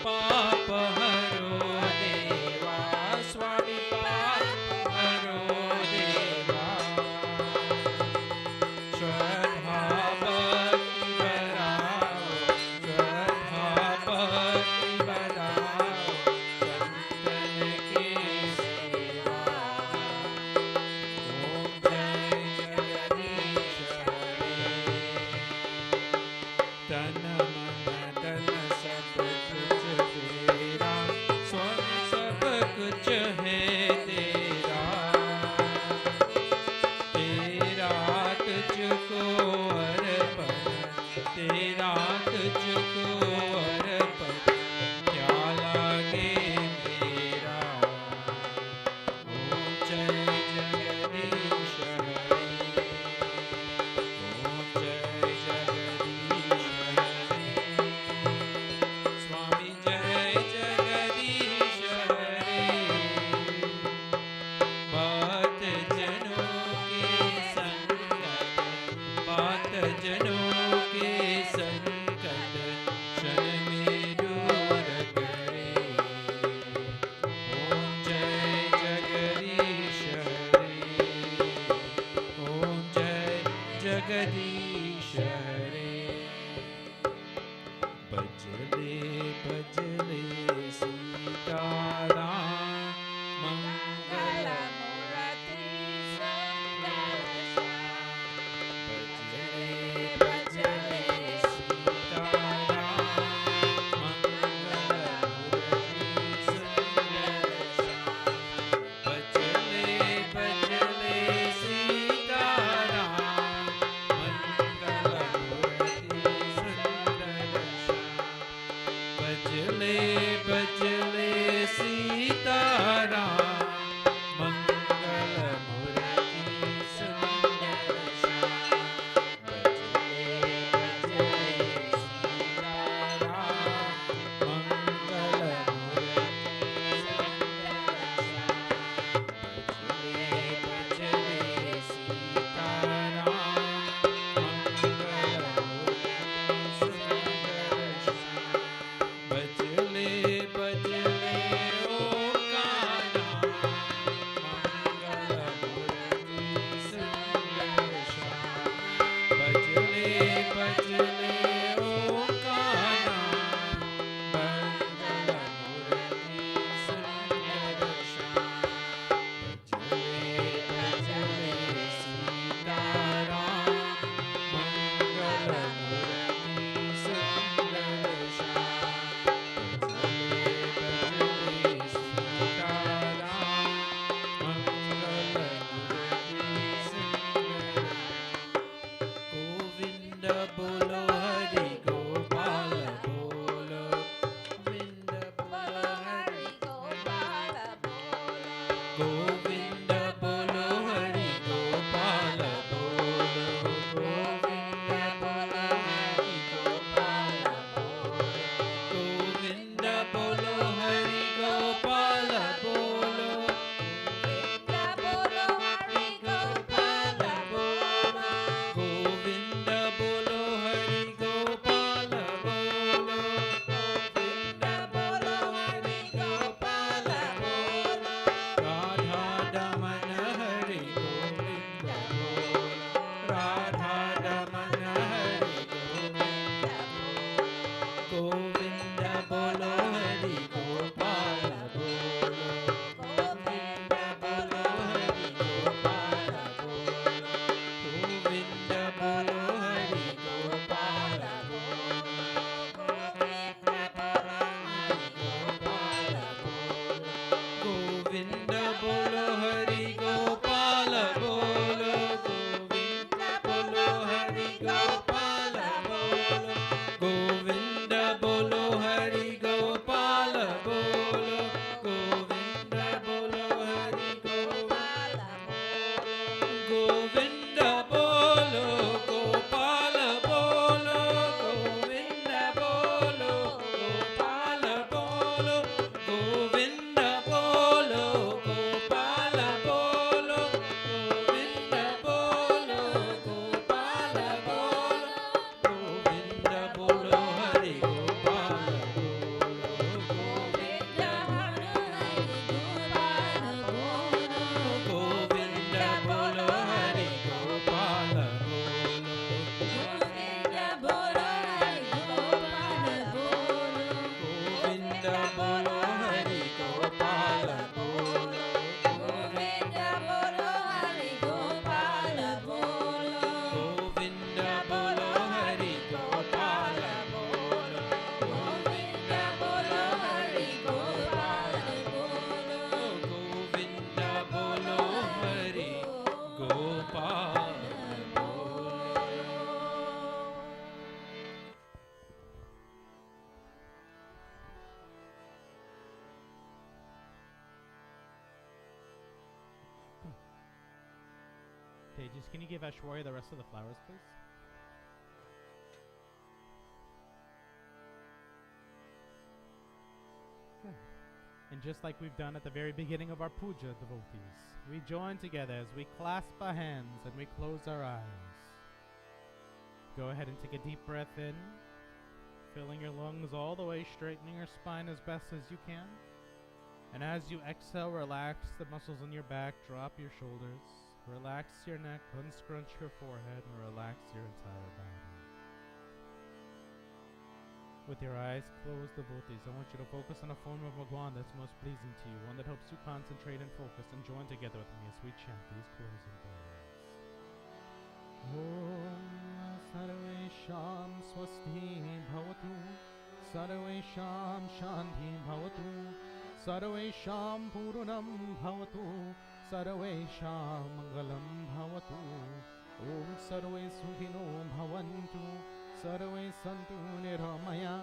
Speaker 5: पाप हरो देवा स्वामी पाप हरो देवा श्रद्धा भक्ति बढ़ाओ श्रद्धा भक्ति बढ़ाओ संतन की सेवा ओम जय जगदीश हरे तन मन धन सब कुछ तेरा स्वर्ग सब कुछ है तेरा तेरा तुझको अर्पण तेरा तुझको अर्पण क्या लागे मेरा ओम जय जगदीश हरे ओम जय जगदीश हरे स्वामी जय जगदीश हरे बात जनों के संकट बात जनों के संकट क्षण में दूर करे ओम जय जगदीश हरे ओम जय जगदीश हरे भजले भजले सीताराम मंगल मूर्ति भजले भजले सीताराम मंगल मूर्ति भजले भजले सीताराम मंगल
Speaker 1: Tejas, can you give Ashwarya the rest of the flowers, please? Good. And just like we've done at the very beginning of our puja, devotees, we join together as we clasp our hands and we close our eyes. Go ahead and take a deep breath in, filling your lungs all the way, straightening your spine as best as you can. And as you exhale, relax the muscles in your back, drop your shoulders, relax your neck, unscrunch your forehead, and relax your entire body. With your eyes closed, devotees, I want you to focus on a form of Bhagwan that's most pleasing to you, one that helps you concentrate and focus, and join together with me as we chant these closing prayers. Om Sarvesham Swasti Bhavatu, Sarvesham Shanti Bhavatu, Sarvesham Purnam Bhavatu, Sarvesham Mangalam Bhavatu, Om Sarve Sukhino Bhavantu, Sarve Santu Niramaya,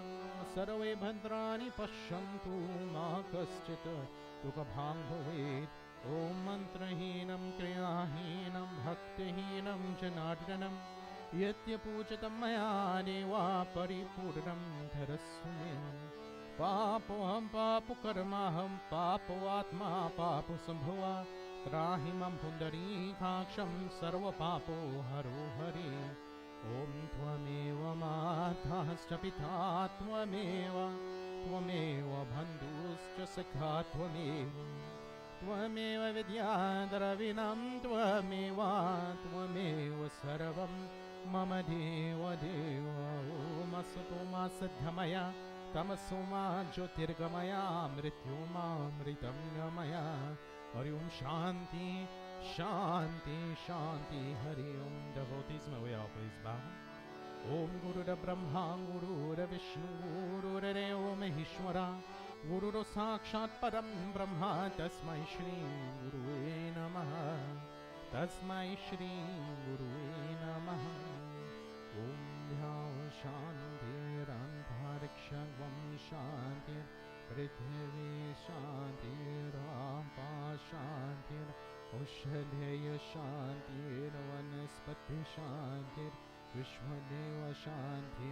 Speaker 1: Sarve Bhadrani Pashyantu, Ma Kaschit Dukhabhang Bhavet, Om Mantrahinam Kriyahinam Bhaktihinam Janardhanam, Yatya Pujatam Maya Deva Paripurnam Dharasme, Papoham Papu Karmaham Papo Atma Papu Sambhava, Trahimam Pundari Kaksham Sarva Papo Haro Hari. Om Tvameva Matascha Pita Tvameva, Tvameva Bandhuscha Sakha Tvameva, Tvameva Vidyadaravinam Tvameva, Tvameva Sarvam Mama Deva Deva. Om Asatoma Sadhamaya, Tamasoma Jyotirgamaya, Mrityoma Mritam Gamaya. Hari Om Shanti, Shanti, Shanti, Hari Om. Devotees, may we all please bow. Om Guru Da Brahma, Guru Da Vishnu, Guru Da Deva Maheshwara, Guru Da Sakshat Param Brahma, Tasmai Shri Guru Namaha, Tasmai Shri Guru Namaha. Om Dhyav Shanti Rantariksha Vam Shanti Prithvi Shanti Rampa Shanti Oshadheya Shanti Vanaspati Shanti Vishwadeva Shanti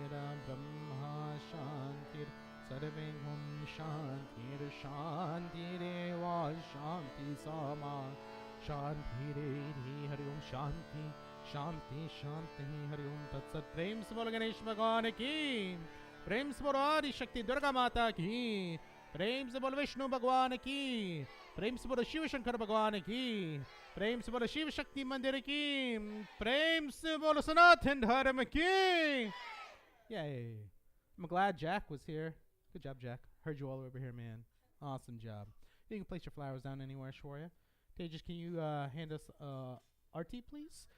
Speaker 1: Brahma Shanti Sarvengam Shanti Shanti Deva Shanti Sama Shanti Redhi. Hari Om Shanti Shanti Shanti. Hari Om Tat Sat. Prem se bolo Ganesh Bhagwan ki, Prem se bolo Adi Shakti Durga Mata ki, Prem se bolo Vishnu Bhagwan ki, Prem se bolo Shiva Shankar Bhagwan ki, Prem se bolo Shiva Shakti Mandir ki, Prem se bolo Sanatana Dharma ki. Yay. I'm glad Jack was here. Good job, Jack. Heard you all over here, man. Awesome job. You can place your flowers down anywhere, Shwarya. Tejas, can you hand us Arti, please?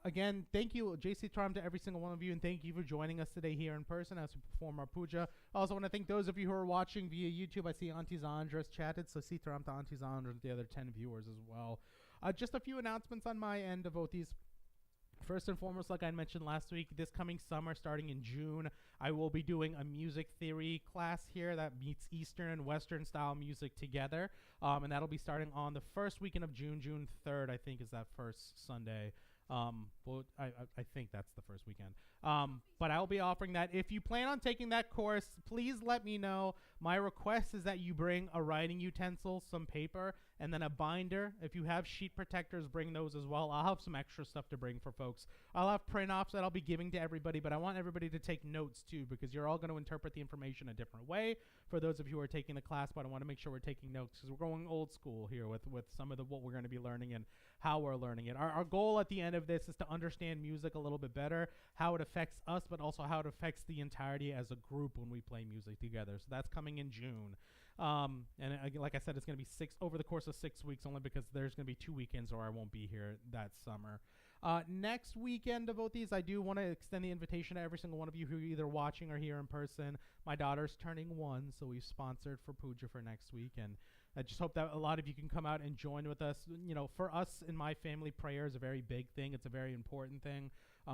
Speaker 1: Again, thank you, Sita Ram, to every single one of you, and thank you for joining us today here in person as we perform our puja. I also want to thank those of you who are watching via YouTube. I see Auntie Zandra's chatted, so Sita Ram to Auntie Zandra and the other 10 viewers as well. Just a few announcements on my end, devotees. First and foremost, like I mentioned last week, this coming summer, starting in June, I will be doing a music theory class here that meets Eastern and Western style music together. And that'll be starting on the first weekend of June. June 3rd, I think, is that first Sunday. Well, I think that's the first weekend. But I'll be offering that. If you plan on taking that course, please let me know. My request is that you bring a writing utensil, some paper, and then a binder. If you have sheet protectors, bring those as well. I'll have some extra stuff to bring for folks. I'll have print-offs that I'll be giving to everybody, but I want everybody to take notes too, because you're all going to interpret the information a different way for those of you who are taking the class, but I want to make sure we're taking notes because we're going old school here with some of what we're going to be learning and how we're learning it. Our goal at the end of this is to understand music a little bit better, how it affects us, but also how it affects the entirety as a group when we play music together. So that's coming in June. And like I said, it's going to be over the course of 6 weeks, only because there's going to be 2 weekends or I won't be here that summer. Next weekend, devotees, I do want to extend the invitation to every single one of you who are either watching or here in person. My daughter's turning 1, so we've sponsored for puja for next week, and I just hope that a lot of you can come out and join with us. You know, for us in my family, prayer is a very big thing. It's a very important thing.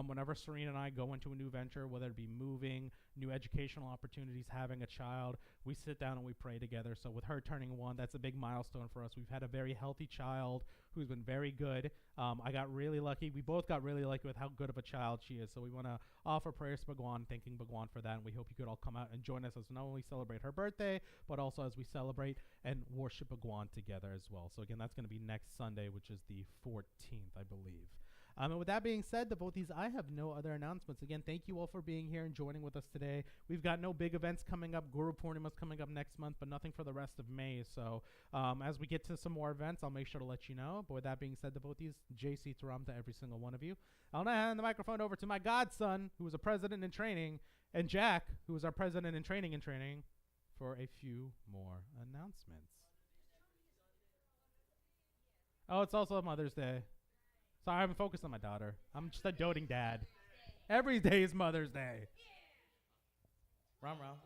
Speaker 1: Whenever Serena and I go into a new venture, whether it be moving, new educational opportunities, having a child, we sit down and we pray together. So with her turning 1, that's a big milestone for us. We've had a very healthy child who's been very good. I got really lucky. We both got really lucky with how good of a child she is. So we want to offer prayers to Bhagwan, thanking Bhagwan for that. And we hope you could all come out and join us as not only celebrate her birthday, but also as we celebrate and worship Bhagwan together as well. So again, that's going to be next Sunday, which is the 14th, I believe. And with that being said, devotees, I have no other announcements. Again, thank you all for being here and joining with us today. We've got no big events coming up. Guru Purnima's coming up next month, but nothing for the rest of May. So as we get to some more events, I'll make sure to let you know. But with that being said, devotees, Jai Sita Ram to every single one of you. I'll now hand the microphone over to my godson, who is a president in training, and Jack, who is our president in training for a few more announcements. Oh, it's also Mother's Day. Sorry, I'm focused on my daughter. I'm just a doting dad. Every day is Mother's Day. Ram Ram.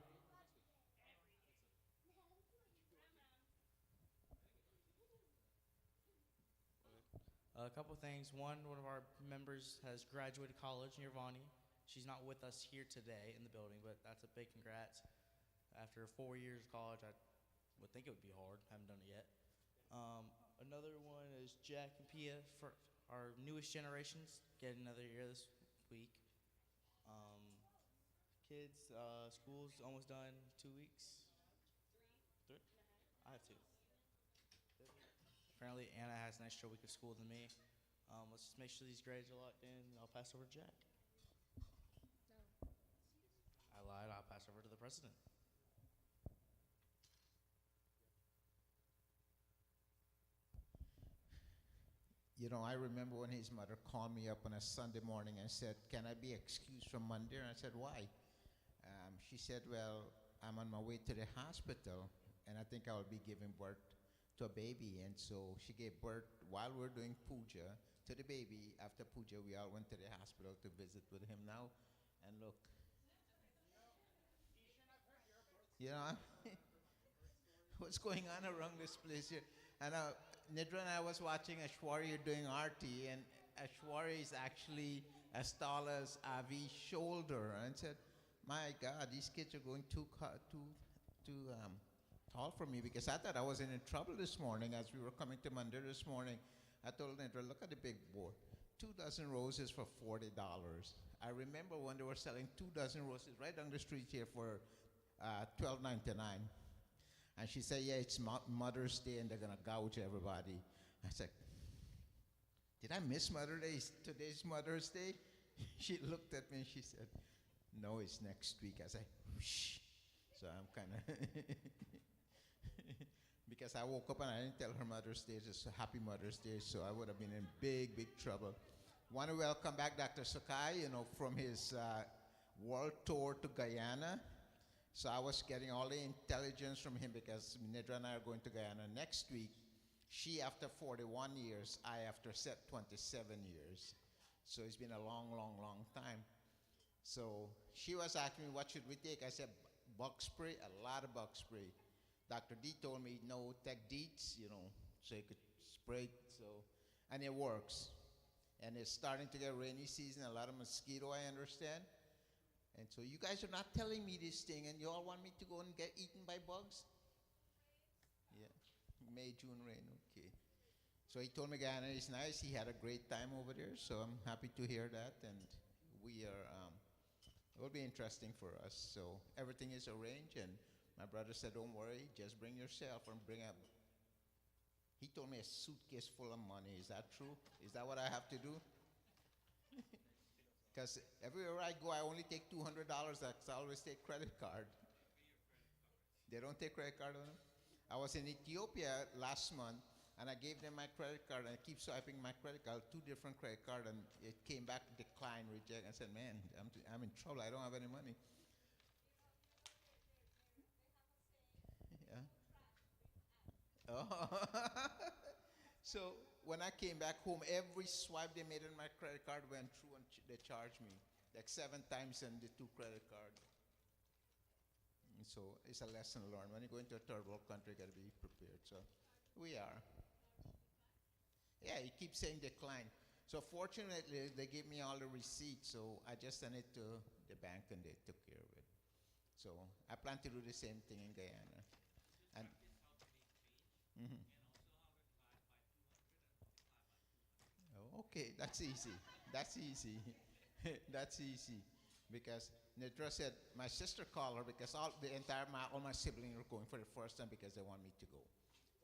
Speaker 6: A couple things. One of our members has graduated college, Nirvani. She's not with us here today in the building, but that's a big congrats. After 4 years of college, I would think it would be hard. Haven't done it yet. Another one is Jack and Pia for our newest generations. Get another year this week. Kids, school's almost done. 2 weeks. 3? I have 2. Apparently Anna has an extra week of school than me. Let's just make sure these grades are locked in. I'll pass over to Jack. No. I lied. I'll pass over to the president.
Speaker 7: You know, I remember when his mother called me up on a Sunday morning and said, "Can I be excused from Monday?" And I said, "Why?" She said, "Well, I'm on my way to the hospital, and I think I will be giving birth to a baby." And so she gave birth while we were doing puja to the baby. After puja, we all went to the hospital to visit with him now. And look, you know, what's going on around this place here? And Nidra and I was watching Ashwarya doing arti, and Ashwarya is actually as tall as Avi's shoulder. And I said, "My God, these kids are going too tall for me," because I thought I was in trouble this morning as we were coming to Mandir this morning. I told Nidra, "Look at the big board. 2 dozen roses for $40. I remember when they were selling 2 dozen roses right down the street here for $12.99. And she said, "Yeah, it's Mother's Day and they're going to gouge everybody." I said, "Did I miss Mother's Day? Today's Mother's Day?" She looked at me and she said, "No, it's next week." I said, "Shh." So I'm kind of, because I woke up and I didn't tell her Mother's Day, just Happy Mother's Day, so I would have been in big, big trouble. Want to welcome back Dr. Sakai, you know, from his world tour to Guyana. So I was getting all the intelligence from him because Nidra and I are going to Guyana next week. She after 41 years, I after 27 years. So it's been a long, long, long time. So she was asking me, what should we take? I said, bug spray, a lot of bug spray. Dr. D told me, no, take Deets, you know, so you could spray it. So, and it works. And it's starting to get rainy season, a lot of mosquito, I understand. And so you guys are not telling me this thing, and you all want me to go and get eaten by bugs? Yeah, May, June rain, okay. So he told me Guyana is nice. He had a great time over there, so I'm happy to hear that. And we are, it will be interesting for us. So everything is arranged, and my brother said, don't worry, just bring yourself and bring up. He told me a suitcase full of money. Is that true? Is that what I have to do? Because everywhere I go, I only take $200. I always take credit card. They don't take credit card on them? I was in Ethiopia last month, and I gave them my credit card, and I keep swiping my credit card, 2 different credit cards, and it came back declined, reject. I said, man, I'm in trouble. I don't have any money. Yeah. Oh. So when I came back home, every swipe they made on my credit card went through and they charged me like 7 times on the 2 credit cards. And so it's a lesson learned. When you go into a third world country, you got to be prepared. So we are. Yeah, he keeps saying decline. So fortunately, they gave me all the receipts, so I just sent it to the bank and they took care of it. So I plan to do the same thing in Guyana. And mhm. Oh, okay, that's easy. That's easy. That's easy. Because Nidra said, my sister called her because all my siblings were going for the first time because they want me to go.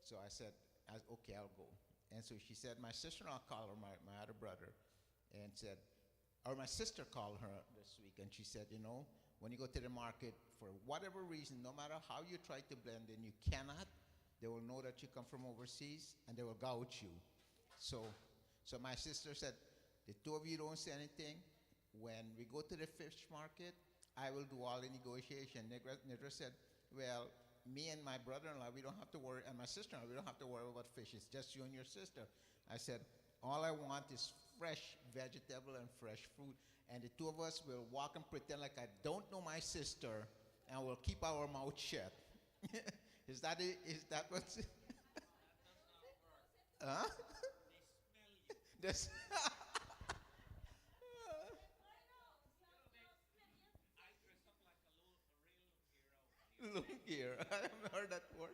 Speaker 7: So I said, okay, I'll go. And so she said, my sister-in-law called her, my other brother, and said, or my sister called her this week, and she said, you know, when you go to the market, for whatever reason, no matter how you try to blend in, you cannot. They will know that you come from overseas, and they will gouge you. So my sister said, the two of you don't say anything. When we go to the fish market, I will do all the negotiation. Nidra said, well, me and my brother-in-law, we don't have to worry, and my sister-in-law, we don't have to worry about fish. It's just you and your sister. I said, all I want is fresh vegetable and fresh fruit, and the two of us will walk and pretend like I don't know my sister, and we'll keep our mouth shut. Is that it? Is that what's it? Huh? This look here. I haven't heard that word.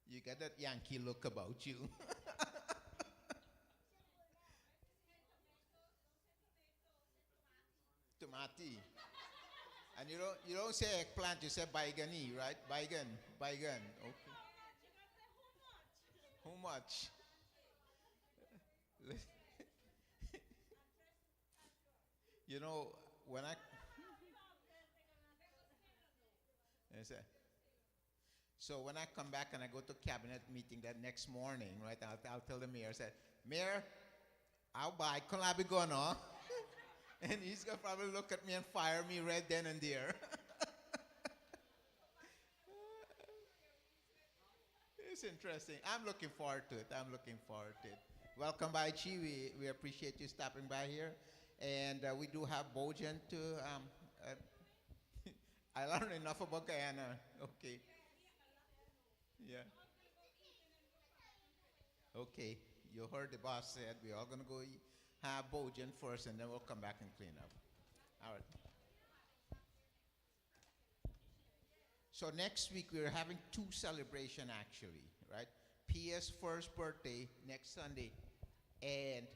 Speaker 7: You got that Yankee look about you. Tomati. And you don't say eggplant, you say baigani, right? Baigan. Okay. How much? You know, when I so when I come back and I go to cabinet meeting that next morning, right? I'll tell the mayor, I said, Mayor, I'll buy Kalabigono. And he's gonna probably look at me and fire me right then and there. It's interesting. I'm looking forward to it. Welcome by, Chi. We appreciate you stopping by here. And we do have Bojan too. I learned enough about Guyana. Okay. Yeah. Okay. You heard the boss said we're all going to go have Bojan first and then we'll come back and clean up. All right. So next week we're having two celebrations actually, right? P.S. first birthday next Sunday. And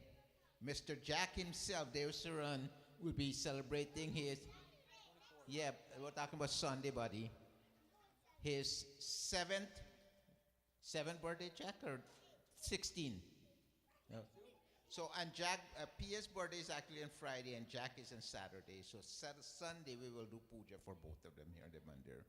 Speaker 7: Mr. Jack himself, Dave Saran, will be celebrating his, yeah, we're talking about Sunday, buddy. His seventh birthday, Jack, or 16? No. So, and Jack, P.S. birthday is actually on Friday, and Jack is on Saturday. So Sunday we will do puja for both of them here in the Mandir.